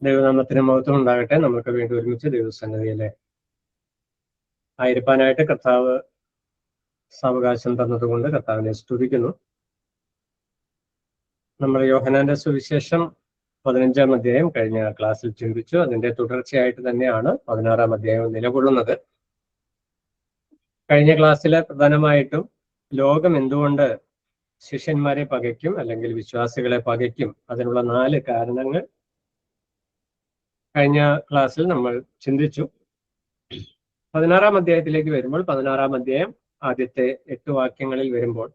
ദൈവനാമത്തിന് മഹത്വം ഉണ്ടാകട്ടെ. നമുക്ക് വീണ്ടും ഒരുമിച്ച് ദൈവസന്നിധിയിലെ ആയിരിക്കാനായിട്ട് കർത്താവ് സാവകാശം തന്നതുകൊണ്ട് കർത്താവിനെ സ്തുതിക്കുന്നു. നമ്മൾ യോഹന്നാന്റെ സുവിശേഷം 15-ാം അധ്യായം കഴിഞ്ഞ ക്ലാസ്സിൽ ചിന്തിച്ചു. അതിന്റെ തുടർച്ചയായിട്ട് തന്നെയാണ് 16-ാം അധ്യായം നിലകൊള്ളുന്നത്. കഴിഞ്ഞ ക്ലാസ്സിൽ പ്രധാനമായിട്ടും ലോകം എന്തുകൊണ്ട് ശിഷ്യന്മാരെ പകയ്ക്കും അല്ലെങ്കിൽ വിശ്വാസികളെ പകയ്ക്കും, അതിനുള്ള 4 കാരണങ്ങൾ കഴിഞ്ഞ ക്ലാസ്സിൽ നമ്മൾ ചിന്തിച്ചു. 16-ാം അധ്യായത്തിലേക്ക് വരുമ്പോൾ 16-ാം അധ്യായം ആദ്യത്തെ 8 വാക്യങ്ങളിൽ വരുമ്പോൾ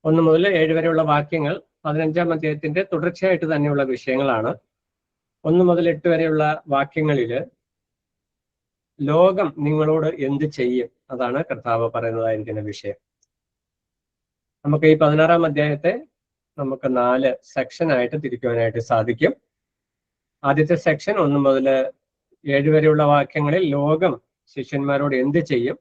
1 മുതൽ 7 വരെയുള്ള വാക്യങ്ങൾ 15-ാം അധ്യായത്തിന്റെ തുടർച്ചയായിട്ട് തന്നെയുള്ള വിഷയങ്ങളാണ്. 1 മുതൽ 8 വരെയുള്ള വാക്യങ്ങളിൽ ലോകം നിങ്ങളോട് എന്ത് ചെയ്യും, അതാണ് കർത്താവ് പറയുന്നതായിരിക്കുന്ന വിഷയം. നമുക്ക് ഈ 16-ാം അധ്യായത്തെ നമുക്ക് 4 സെക്ഷനായിട്ട് തിരിക്കുവാനായിട്ട് സാധിക്കും. ആദ്യത്തെ സെക്ഷൻ 1 മുതൽ 7 വരെയുള്ള വാക്യങ്ങളിൽ ലോകം ശിഷ്യന്മാരോട് എന്ത് ചെയ്യും.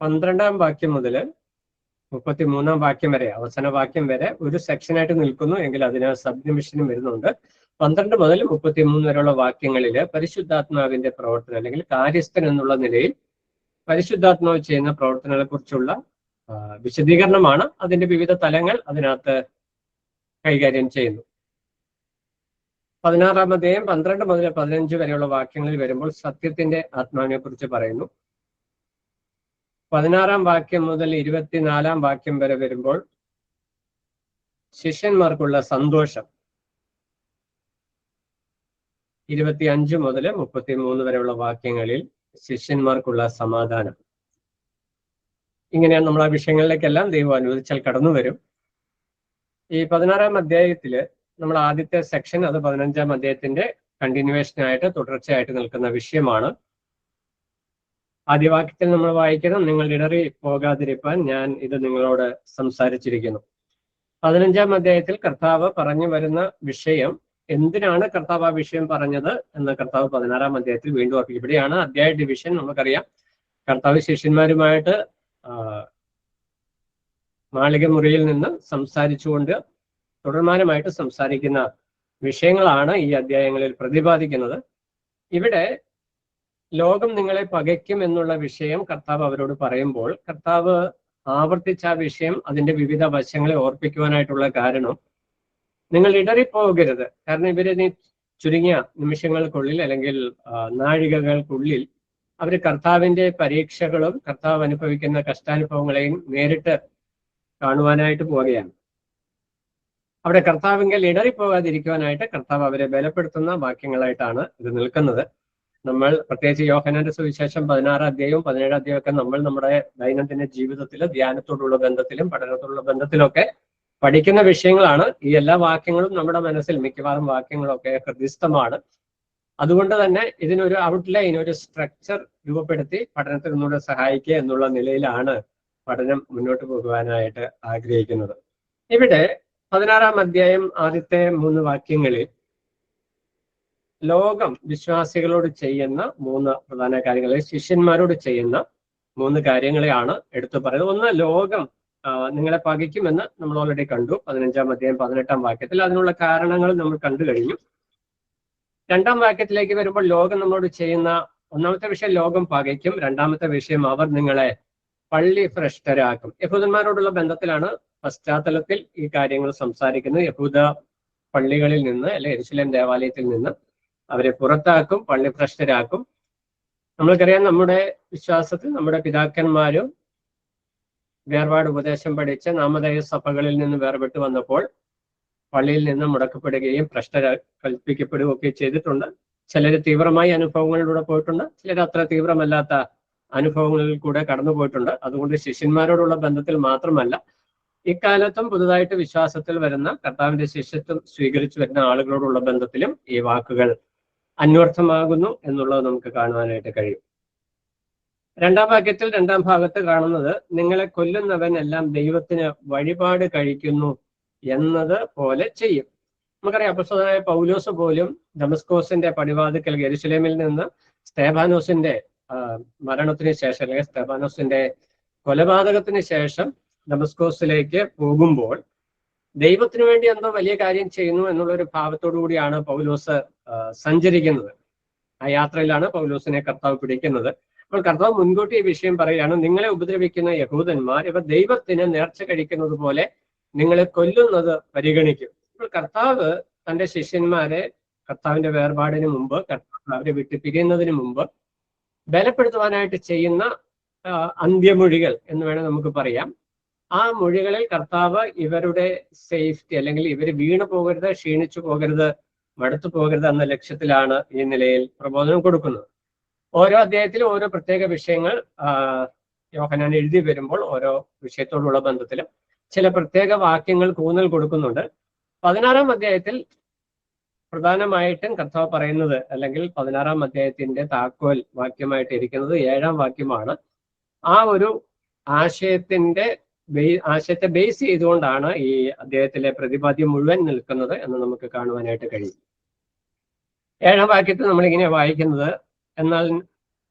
12-ാം വാക്യം മുതൽ 33-ാം വാക്യം വരെ, അവസാന വാക്യം വരെ ഒരു സെക്ഷനായിട്ട് നിൽക്കുന്നു എങ്കിൽ അതിന് സബ് ഡിവിഷനും വരുന്നുണ്ട്. 12 മുതൽ 33 വരെയുള്ള വാക്യങ്ങളിൽ പരിശുദ്ധാത്മാവിന്റെ പ്രവർത്തനം അല്ലെങ്കിൽ കാര്യസ്ഥൻ എന്നുള്ള നിലയിൽ പരിശുദ്ധാത്മാവ് ചെയ്യുന്ന പ്രവർത്തനങ്ങളെ കുറിച്ചുള്ള വിശദീകരണമാണ്. അതിന്റെ വിവിധ തലങ്ങൾ അതിനകത്ത് കൈകാര്യം ചെയ്യുന്നു. 16-ാം അധ്യായം 12 മുതൽ 15 വരെയുള്ള വാക്യങ്ങളിൽ വരുമ്പോൾ സത്യത്തിന്റെ ആത്മാവിനെ കുറിച്ച് പറയുന്നു. 16-ാം വാക്യം മുതൽ 24-ാം വാക്യം വരെ വരുമ്പോൾ ശിഷ്യന്മാർക്കുള്ള സന്തോഷം. 25 മുതൽ 33 വരെയുള്ള വാക്യങ്ങളിൽ ശിഷ്യന്മാർക്കുള്ള സമാധാനം. ഇങ്ങനെയാണ് നമ്മൾ ആ വിഷയങ്ങളിലേക്കെല്ലാം ദൈവം അനുവദിച്ചാൽ കടന്നു വരും. ഈ 16-ാം അധ്യായത്തില് നമ്മൾ ആദ്യത്തെ സെക്ഷൻ അത് 15-ാം അധ്യായത്തിന്റെ കണ്ടിന്യൂവേഷനായിട്ട് തുടർച്ചയായിട്ട് നിൽക്കുന്ന വിഷയമാണ്. ആദ്യ വാക്യത്തിൽ നമ്മൾ വായിക്കണം, നിങ്ങൾ ഇടറി പോകാതിരിക്കാൻ ഞാൻ ഇത് നിങ്ങളോട് സംസാരിച്ചിരിക്കുന്നു. 15-ാം അധ്യായത്തിൽ കർത്താവ് പറഞ്ഞു വരുന്ന വിഷയം, എന്തിനാണ് കർത്താവ് ആ വിഷയം പറഞ്ഞത് എന്ന് കർത്താവ് 16-ാം അധ്യായത്തിൽ വീണ്ടും ഓർക്കും. ഇവിടെയാണ് അധ്യായ ഡിവിഷൻ. നമുക്കറിയാം, കർത്താവ് ശിഷ്യന്മാരുമായിട്ട് മാളിക മുറിയിൽ നിന്ന് സംസാരിച്ചുകൊണ്ട് തുടർമാനമായിട്ട് സംസാരിക്കുന്ന വിഷയങ്ങളാണ് ഈ അധ്യായങ്ങളിൽ പ്രതിപാദിക്കുന്നത്. ഇവിടെ ലോകം നിങ്ങളെ പകയ്ക്കും എന്നുള്ള വിഷയം കർത്താവ് അവരോട് പറയുമ്പോൾ കർത്താവ് ആവർത്തിച്ച ആ വിഷയം അതിന്റെ വിവിധ വശങ്ങളെ ഓർപ്പിക്കുവാനായിട്ടുള്ള കാരണം, നിങ്ങൾ ഇടറിപ്പോകരുത്. കാരണം ഇവര് ചുരുങ്ങിയ നിമിഷങ്ങൾക്കുള്ളിൽ അല്ലെങ്കിൽ നാഴികകൾക്കുള്ളിൽ അവർ കർത്താവിന്റെ പരീക്ഷകളും കർത്താവ് അനുഭവിക്കുന്ന കഷ്ടാനുഭവങ്ങളെയും നേരിട്ട് കാണുവാനായിട്ട് പോവുകയാണ്. അവിടെ കർത്താവിങ്കൽ ഇടറിപ്പോകാതിരിക്കുവാനായിട്ട് കർത്താവ് അവരെ ബലപ്പെടുത്തുന്ന വാക്യങ്ങളായിട്ടാണ് ഇത് നിൽക്കുന്നത്. നമ്മൾ പ്രത്യേകിച്ച് യോഹന്നാന്റെ സുവിശേഷം 16-ാം അധ്യായവും 17-ാം അധ്യായവും ഒക്കെ നമ്മൾ നമ്മുടെ ദൈനംദിന ജീവിതത്തിൽ ധ്യാനത്തോടുള്ള ബന്ധത്തിലും പഠനത്തോടുള്ള ബന്ധത്തിലൊക്കെ പഠിക്കുന്ന വിഷയങ്ങളാണ്. ഈ എല്ലാ വാക്യങ്ങളും നമ്മുടെ മനസ്സിൽ മിക്കവാറും വാക്യങ്ങളൊക്കെ ഹൃദിസ്ഥമാണ്. അതുകൊണ്ട് തന്നെ ഇതിനൊരു ഔട്ട്ലൈൻ, ഒരു സ്ട്രക്ചർ രൂപപ്പെടുത്തി പഠനത്തിൽ ഒന്നുകൂടെ സഹായിക്കുക എന്നുള്ള നിലയിലാണ് പഠനം മുന്നോട്ട് പോകുവാനായിട്ട് ആഗ്രഹിക്കുന്നത്. ഇവിടെ 16-ാം അധ്യായം ആദ്യത്തെ 3 വാക്യങ്ങളിൽ ലോകം വിശ്വാസികളോട് ചെയ്യുന്ന 3 പ്രധാന കാര്യങ്ങളെ, ശിഷ്യന്മാരോട് ചെയ്യുന്ന 3 കാര്യങ്ങളെയാണ് എടുത്തു പറയുന്നത്. ഒന്ന്, ലോകം നിങ്ങളെ പകയ്ക്കുമെന്ന് നമ്മൾ ഓൾറെഡി കണ്ടു 15-ാം അധ്യായം 18-ാം വാക്യത്തിൽ. അതിനുള്ള കാരണങ്ങൾ നമ്മൾ കണ്ടു കഴിഞ്ഞു. 2-ാം വാക്യത്തിലേക്ക് വരുമ്പോൾ ലോകം നമ്മളോട് ചെയ്യുന്ന ഒന്നാമത്തെ വിഷയം ലോകം പകയ്ക്കും. 2-ാമത്തെ വിഷയം അവർ നിങ്ങളെ പള്ളി ഭ്രഷ്ടരാക്കും. യഹൂദന്മാരോടുള്ള ബന്ധത്തിലാണ് പശ്ചാത്തലത്തിൽ ഈ കാര്യങ്ങൾ സംസാരിക്കുന്നത്. യഹൂദ പള്ളികളിൽ നിന്ന് അല്ലെ യെരുശലേം ദേവാലയത്തിൽ നിന്ന് അവരെ പുറത്താക്കും, പള്ളി ഭ്രഷ്ടരാക്കും. നമ്മൾക്കറിയാം, നമ്മുടെ വിശ്വാസത്തിൽ നമ്മുടെ പിതാക്കന്മാരും വേർപാട് ഉപദേശം പഠിച്ച് നാമധേയ സഭകളിൽ നിന്ന് വേർപെട്ട് വന്നപ്പോൾ പള്ളിയിൽ നിന്ന് മുടക്കപ്പെടുകയും ഭ്രഷ്ട കൽപ്പിക്കപ്പെടുകയൊക്കെ ചെയ്തിട്ടുണ്ട്. ചിലർ തീവ്രമായ അനുഭവങ്ങളിലൂടെ പോയിട്ടുണ്ട്, ചിലർ അത്ര തീവ്രമല്ലാത്ത അനുഭവങ്ങളിൽ കൂടെ കടന്നു പോയിട്ടുണ്ട്. അതുകൊണ്ട് ശിഷ്യന്മാരോടുള്ള ബന്ധത്തിൽ മാത്രമല്ല, ഇക്കാലത്തും പുതുതായിട്ട് വിശ്വാസത്തിൽ വരുന്ന കർത്താവിന്റെ ശിഷ്യത്വം സ്വീകരിച്ചു വരുന്ന ആളുകളോടുള്ള ബന്ധത്തിലും ഈ വാക്കുകൾ അന്വർത്ഥമാകുന്നു എന്നുള്ളത് നമുക്ക് കാണുവാനായിട്ട് കഴിയും. 2-ാം വാക്യത്തിൽ 2-ാം ഭാഗത്ത് കാണുന്നത്, നിങ്ങളെ കൊല്ലുന്നവൻ എല്ലാം ദൈവത്തിന് വഴിപാട് കഴിക്കുന്നു എന്നത് പോലെ ചെയ്യും. നമുക്കറിയാം, അപ്പോസ്തലനായ പൗലോസ് പോലും ദമസ്കോസിന്റെ പടിവാതിക്കൽ യെരുശലേമിൽ നിന്ന് സ്തെഫാനോസിന്റെ മരണത്തിന് ശേഷം അല്ലെങ്കിൽ സ്തെഫാനോസിന്റെ കൊലപാതകത്തിന് ശേഷം ദമസ്കോസിലേക്ക് പോകുമ്പോൾ ദൈവത്തിന് വേണ്ടി എന്തോ വലിയ കാര്യം ചെയ്യുന്നു എന്നുള്ളൊരു ഭാവത്തോടു കൂടിയാണ് പൗലോസ് സഞ്ചരിക്കുന്നത്. ആ യാത്രയിലാണ് പൗലോസിനെ കർത്താവ് പിടിക്കുന്നത്. അപ്പോൾ കർത്താവ് മുൻകൂട്ടി ഈ വിഷയം പറയുകയാണ്, നിങ്ങളെ ഉപദ്രവിക്കുന്ന യഹൂദന്മാർ ഇവർ ദൈവത്തിന് നേർച്ച കഴിക്കുന്നത് പോലെ നിങ്ങളെ കൊല്ലുന്നത് പരിഗണിക്കും. അപ്പോൾ കർത്താവ് തന്റെ ശിഷ്യന്മാരെ കർത്താവിന്റെ വേർപാടിന് മുമ്പ്, കർത്താവ് അവരെ വിട്ട് പിരിയുന്നതിന് മുമ്പ് ബലപ്പെടുത്തുവാനായിട്ട് ചെയ്യുന്ന അന്ത്യമൊഴികൾ എന്ന് വേണേൽ നമുക്ക് പറയാം. ആ മൊഴികളിൽ കർത്താവ് ഇവരുടെ സേഫ്റ്റി, അല്ലെങ്കിൽ ഇവർ വീണു പോകരുത്, ക്ഷീണിച്ചു പോകരുത്, മടുത്തു പോകരുത് എന്ന ലക്ഷ്യത്തിലാണ് ഈ നിലയിൽ പ്രബോധനം കൊടുക്കുന്നത്. ഓരോ അധ്യായത്തിലും ഓരോ പ്രത്യേക വിഷയങ്ങൾ യോഹന്നാൻ എഴുതി വരുമ്പോൾ ഓരോ വിഷയത്തോടുള്ള ബന്ധത്തിലും ചില പ്രത്യേക വാക്യങ്ങൾ ഊന്നൽ കൊടുക്കുന്നുണ്ട്. 16-ാം അധ്യായത്തിൽ പ്രധാനമായിട്ടും കർത്താവ് പറയുന്നത്, അല്ലെങ്കിൽ 16-ാം അധ്യായത്തിന്റെ താക്കോൽ വാക്യമായിട്ട് ഇരിക്കുന്നത് 7-ാം വാക്യമാണ്. ആ ഒരു ആശയത്തെ ബേസ് ചെയ്തുകൊണ്ടാണ് ഈ അദ്ദേഹത്തിലെ പ്രതിപാദ്യം മുഴുവൻ നിൽക്കുന്നത് എന്ന് നമുക്ക് കാണുവാനായിട്ട് കഴിയും. 7-ാം വാക്യത്തിൽ നമ്മളിങ്ങനെ വായിക്കുന്നത്, എന്നാൽ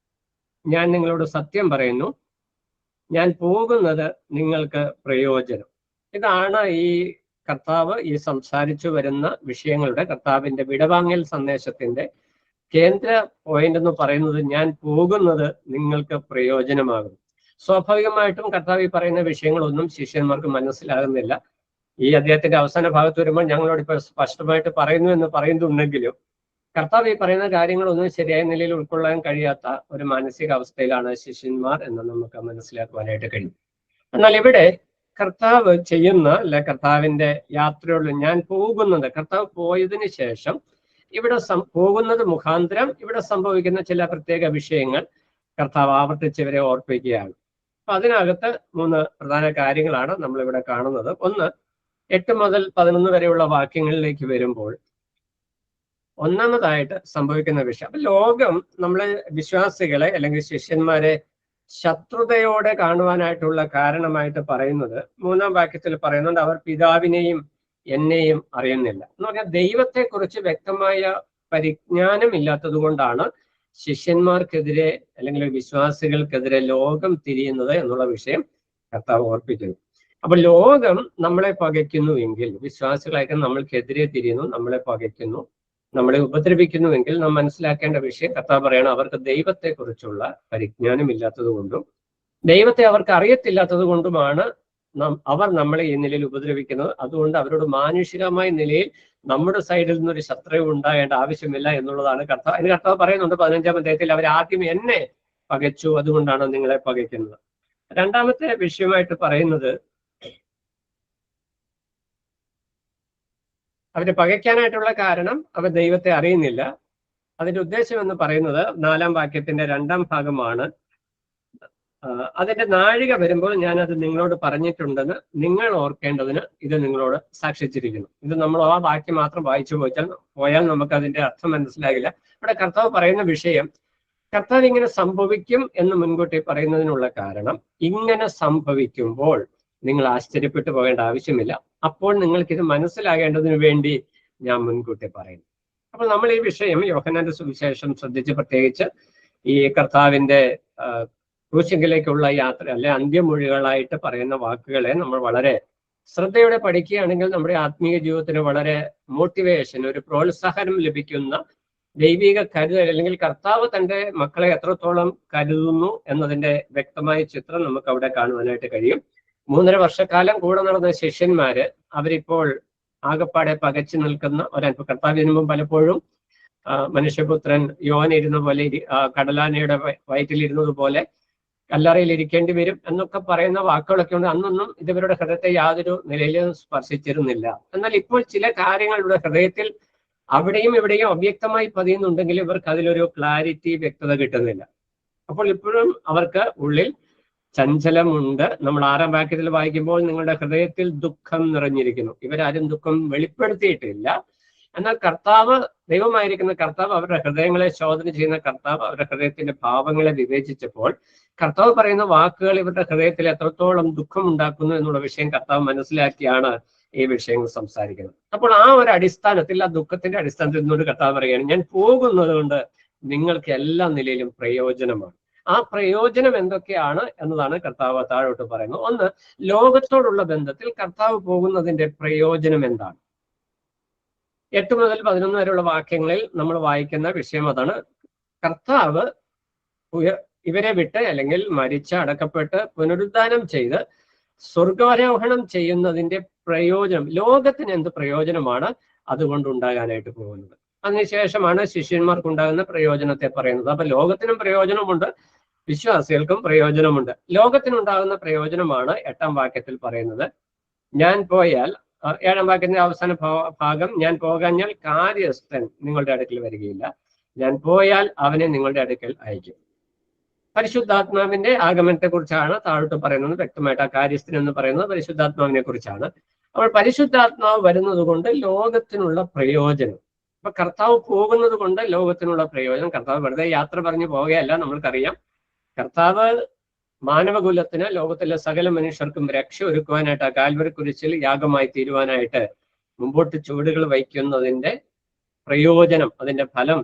ഞാൻ നിങ്ങളോട് സത്യം പറയുന്നു, ഞാൻ പോകുന്നത് നിങ്ങൾക്ക് പ്രയോജനം. ഇതാണ് ഈ കർത്താവ് ഈ സംസാരിച്ചു വരുന്ന വിഷയങ്ങളുടെ, കർത്താവിന്റെ വിടവാങ്ങൽ സന്ദേശത്തിന്റെ കേന്ദ്ര പോയിന്റ് എന്ന് പറയുന്നത്, ഞാൻ പോകുന്നത് നിങ്ങൾക്ക് പ്രയോജനമാകും. സ്വാഭാവികമായിട്ടും കർത്താവ് ഈ പറയുന്ന വിഷയങ്ങളൊന്നും ശിഷ്യന്മാർക്ക് മനസ്സിലാകുന്നില്ല. ഈ അദ്ദേഹത്തിന്റെ അവസാന ഭാഗത്ത് വരുമ്പോൾ ഞങ്ങളോട് ഇപ്പോൾ സ്പഷ്ടമായിട്ട് പറയുന്നു എന്ന് പറയുന്നുണ്ടെങ്കിലും കർത്താവ് ഈ പറയുന്ന കാര്യങ്ങളൊന്നും ശരിയായ നിലയിൽ ഉൾക്കൊള്ളാൻ കഴിയാത്ത ഒരു മാനസികാവസ്ഥയിലാണ് ശിഷ്യന്മാർ എന്ന് നമുക്ക് മനസ്സിലാക്കുവാനായിട്ട് കഴിയും. എന്നാൽ ഇവിടെ കർത്താവ് ചെയ്യുന്ന, അല്ലെ കർത്താവിന്റെ യാത്രയുള്ള, ഞാൻ പോകുന്നത്, കർത്താവ് പോയതിനു ശേഷം ഇവിടെ പോകുന്നത് മുഖാന്തരം ഇവിടെ സംഭവിക്കുന്ന ചില പ്രത്യേക വിഷയങ്ങൾ കർത്താവ് ആവർത്തിച്ചവരെ ഓർപ്പിക്കുകയാണ്. അപ്പൊ അതിനകത്ത് 3 പ്രധാന കാര്യങ്ങളാണ് നമ്മളിവിടെ കാണുന്നത്. ഒന്ന്, 8 മുതൽ 11 വരെയുള്ള വാക്യങ്ങളിലേക്ക് വരുമ്പോൾ ഒന്നാമതായിട്ട് സംഭവിക്കുന്ന വിഷയം, അപ്പൊ ലോകം നമ്മളെ വിശ്വാസികളെ അല്ലെങ്കിൽ ശിഷ്യന്മാരെ ശത്രുതയോടെ കാണുവാനായിട്ടുള്ള കാരണമായിട്ട് പറയുന്നത് 3-ാം വാക്യത്തിൽ പറയുന്നുണ്ട്, അവർ പിതാവിനെയും എന്നെയും അറിയുന്നില്ല എന്ന് പറഞ്ഞാൽ ദൈവത്തെക്കുറിച്ച് വ്യക്തമായ പരിജ്ഞാനം ഇല്ലാത്തത് കൊണ്ടാണ് ശിഷ്യന്മാർക്കെതിരെ അല്ലെങ്കിൽ വിശ്വാസികൾക്കെതിരെ ലോകം തിരിയുന്നത് എന്നുള്ള വിഷയം കർത്താവ് ഓർപ്പിക്കുന്നു. അപ്പൊ ലോകം നമ്മളെ പകയ്ക്കുന്നുവെങ്കിൽ, വിശ്വാസികളായിട്ട് നമ്മൾക്കെതിരെ തിരിയുന്നു, നമ്മളെ പകയ്ക്കുന്നു, നമ്മളെ ഉപദ്രവിക്കുന്നുവെങ്കിൽ നാം മനസ്സിലാക്കേണ്ട വിഷയം, കർത്താവ് പറയണം, അവർക്ക് ദൈവത്തെക്കുറിച്ചുള്ള പരിജ്ഞാനം ഇല്ലാത്തത് കൊണ്ടും ദൈവത്തെ അവർക്ക് അറിയത്തില്ലാത്തത് കൊണ്ടുമാണ് അവർ നമ്മളെ ഈ നിലയിൽ ഉപദ്രവിക്കുന്നത്. അതുകൊണ്ട് അവരോട് മാനുഷികമായ നിലയിൽ നമ്മുടെ സൈഡിൽ നിന്നൊരു ശത്രു ഉണ്ടാകേണ്ട ആവശ്യമില്ല എന്നുള്ളതാണ് കർത്താവ്. അതിന് കർത്താവ് പറയുന്നുണ്ട് 15-ാം അധ്യായത്തിൽ, അവർ ആദ്യം എന്നെ പകച്ചു, അതുകൊണ്ടാണ് നിങ്ങളെ പകയ്ക്കുന്നത്. രണ്ടാമത്തെ വിഷയമായിട്ട് പറയുന്നത്, അവരെ പകയ്ക്കാനായിട്ടുള്ള കാരണം അവർ ദൈവത്തെ അറിയുന്നില്ല. അതിന്റെ ഉദ്ദേശം എന്ന് പറയുന്നത് 4-ാം വാക്യത്തിന്റെ 2-ാം ഭാഗമാണ്. അതിന്റെ നാഴിക വരുമ്പോൾ ഞാൻ അത് നിങ്ങളോട് പറഞ്ഞിട്ടുണ്ടെന്ന് നിങ്ങൾ ഓർക്കേണ്ടതിന് ഇത് നിങ്ങളോട് സാക്ഷിച്ചിരിക്കുന്നു. ഇത് നമ്മൾ ആ വാക്യം മാത്രം വായിച്ചു പോയാൽ നമുക്ക് അതിന്റെ അർത്ഥം മനസ്സിലാകില്ല. ഇവിടെ കർത്താവ് പറയുന്ന വിഷയം, കർത്താവ് ഇങ്ങനെ സംഭവിക്കും എന്ന് മുൻകൂട്ടി പറയുന്നതിനുള്ള കാരണം, ഇങ്ങനെ സംഭവിക്കുമ്പോൾ നിങ്ങൾ ആശ്ചര്യപ്പെട്ടു പോകേണ്ട ആവശ്യമില്ല, അപ്പോൾ നിങ്ങൾക്കിത് മനസ്സിലാകേണ്ടതിന് വേണ്ടി ഞാൻ മുൻകൂട്ടി പറയുന്നു. അപ്പോൾ നമ്മൾ ഈ വിഷയം യോഹന്നാന്റെ സുവിശേഷം ശ്രദ്ധിച്ച്, പ്രത്യേകിച്ച് ഈ കർത്താവിന്റെ ക്രൂശിങ്കിലേക്കുള്ള യാത്ര, അല്ലെ അന്ത്യമൊഴികളായിട്ട് പറയുന്ന വാക്കുകളെ നമ്മൾ വളരെ ശ്രദ്ധയോടെ പഠിക്കുകയാണെങ്കിൽ നമ്മുടെ ആത്മീയ ജീവിതത്തിന് വളരെ മോട്ടിവേഷൻ, ഒരു പ്രോത്സാഹനം ലഭിക്കുന്ന ദൈവിക കരുതൽ, അല്ലെങ്കിൽ കർത്താവ് തന്റെ മക്കളെ എത്രത്തോളം കരുതുന്നു എന്നതിന്റെ വ്യക്തമായ ചിത്രം നമുക്ക് അവിടെ കാണുവാനായിട്ട് കഴിയും. 3.5 വർഷക്കാലം കൂടെ നടന്ന ശിഷ്യന്മാര് അവരിപ്പോൾ ആകപ്പാടെ പകച്ചു നിൽക്കുന്ന ഒരനുഭവം. കർത്താവിന് മുമ്പ് പലപ്പോഴും മനുഷ്യപുത്രൻ യോനിരുന്ന പോലെ, കടലാനയുടെ വയറ്റിലിരുന്നത് പോലെ കല്ലറയിൽ ഇരിക്കേണ്ടി വരും എന്നൊക്കെ പറയുന്ന വാക്കുകളൊക്കെ ഉണ്ട്. അന്നൊന്നും ഇവരുടെ ഹൃദയത്തെ യാതൊരു നിലയിലും സ്പർശിച്ചിരുന്നില്ല. എന്നാൽ ഇപ്പോൾ ചില കാര്യങ്ങൾ ഇവിടെ ഹൃദയത്തിൽ അവിടെയും ഇവിടെയും അവ്യക്തമായി പതിയുന്നുണ്ടെങ്കിൽ ഇവർക്ക് അതിലൊരു ക്ലാരിറ്റി, വ്യക്തത കിട്ടുന്നില്ല. അപ്പോൾ ഇപ്പോഴും അവർക്ക് ഉള്ളിൽ ചഞ്ചലമുണ്ട്. നമ്മൾ 6-ാം വാക്യത്തിൽ വായിക്കുമ്പോൾ, നിങ്ങളുടെ ഹൃദയത്തിൽ ദുഃഖം നിറഞ്ഞിരിക്കുന്നു. ഇവരാരും ദുഃഖം വെളിപ്പെടുത്തിയിട്ടില്ല. എന്നാൽ കർത്താവ്, ദൈവമായിരിക്കുന്ന കർത്താവ്, അവരുടെ ഹൃദയങ്ങളെ ശോധന ചെയ്യുന്ന കർത്താവ് അവരുടെ ഹൃദയത്തിന്റെ ഭാവങ്ങളെ വിവേചിച്ചപ്പോൾ കർത്താവ് പറയുന്ന വാക്കുകൾ ഇവരുടെ ഹൃദയത്തിൽ എത്രത്തോളം ദുഃഖം ഉണ്ടാക്കുന്നു എന്നുള്ള വിഷയം കർത്താവ് മനസ്സിലാക്കിയാണ് ഈ വിഷയങ്ങൾ സംസാരിക്കുന്നത്. അപ്പോൾ ആ ഒരു അടിസ്ഥാനത്തിൽ, ആ ദുഃഖത്തിന്റെ അടിസ്ഥാനത്തിൽ നിന്നോട് കർത്താവ് പറയുകയാണ്, ഞാൻ പോകുന്നത് കൊണ്ട് നിങ്ങൾക്ക് എല്ലാ നിലയിലും പ്രയോജനമാണ്. ആ പ്രയോജനം എന്തൊക്കെയാണ് എന്നതാണ് കർത്താവ് താഴോട്ട് പറയുന്നത്. ഒന്ന്, ലോകത്തോടുള്ള ബന്ധത്തിൽ കർത്താവ് പോകുന്നതിന്റെ പ്രയോജനം എന്താണ്? 8 മുതൽ 11 വരെയുള്ള വാക്യങ്ങളിൽ നമ്മൾ വായിക്കുന്ന വിഷയം അതാണ്. കർത്താവ് ഇവരെ വിട്ട്, അല്ലെങ്കിൽ മരിച്ച് അടക്കപ്പെട്ട് പുനരുദ്ധാനം ചെയ്ത് സ്വർഗാരോഹണം ചെയ്യുന്നതിന്റെ പ്രയോജനം, ലോകത്തിന് എന്ത് പ്രയോജനമാണ് അതുകൊണ്ടുണ്ടാകാനായിട്ട് പോകുന്നത്. അതിനുശേഷമാണ് ശിഷ്യന്മാർക്കുണ്ടാകുന്ന പ്രയോജനത്തെ പറയുന്നത്. അപ്പൊ ലോകത്തിനും പ്രയോജനമുണ്ട്, വിശ്വാസികൾക്കും പ്രയോജനമുണ്ട്. ലോകത്തിനുണ്ടാകുന്ന പ്രയോജനമാണ് 8-ാം വാക്യത്തിൽ പറയുന്നത്. ഞാൻ പോയാൽ, 7-ാം വാക്യത്തിന്റെ അവസാന ഭാഗം, ഞാൻ പോകാഞ്ഞാൽ കാര്യസ്ഥൻ നിങ്ങളുടെ അടുക്കൽ വരികയില്ല, ഞാൻ പോയാൽ അവനെ നിങ്ങളുടെ അടുക്കൽ അയക്കും. പരിശുദ്ധാത്മാവിന്റെ ആഗമനത്തെ കുറിച്ചാണ് താഴോട്ട് പറയുന്നത്. വ്യക്തമായിട്ട് ആ കാര്യസ്ഥൻ എന്ന് പറയുന്നത് പരിശുദ്ധാത്മാവിനെ കുറിച്ചാണ്. അപ്പോൾ പരിശുദ്ധാത്മാവ് വരുന്നത് കൊണ്ട് ലോകത്തിനുള്ള പ്രയോജനം, അപ്പൊ കർത്താവ് പോകുന്നത് കൊണ്ട് ലോകത്തിനുള്ള പ്രയോജനം. കർത്താവ് വെറുതെ യാത്ര പറഞ്ഞു പോവുകയല്ല. നമ്മൾക്കറിയാം, കർത്താവ് മാനവകുലത്തിന്, ലോകത്തിലെ സകല മനുഷ്യർക്കും രക്ഷ ഒരുക്കുവാനായിട്ട്, ആ കാൽവരി കുരിശിൽ യാഗമായി തീരുവാനായിട്ട് മുമ്പോട്ട് ചുവടുകൾ വയ്ക്കുന്നതിന്റെ പ്രയോജനം, അതിന്റെ ഫലം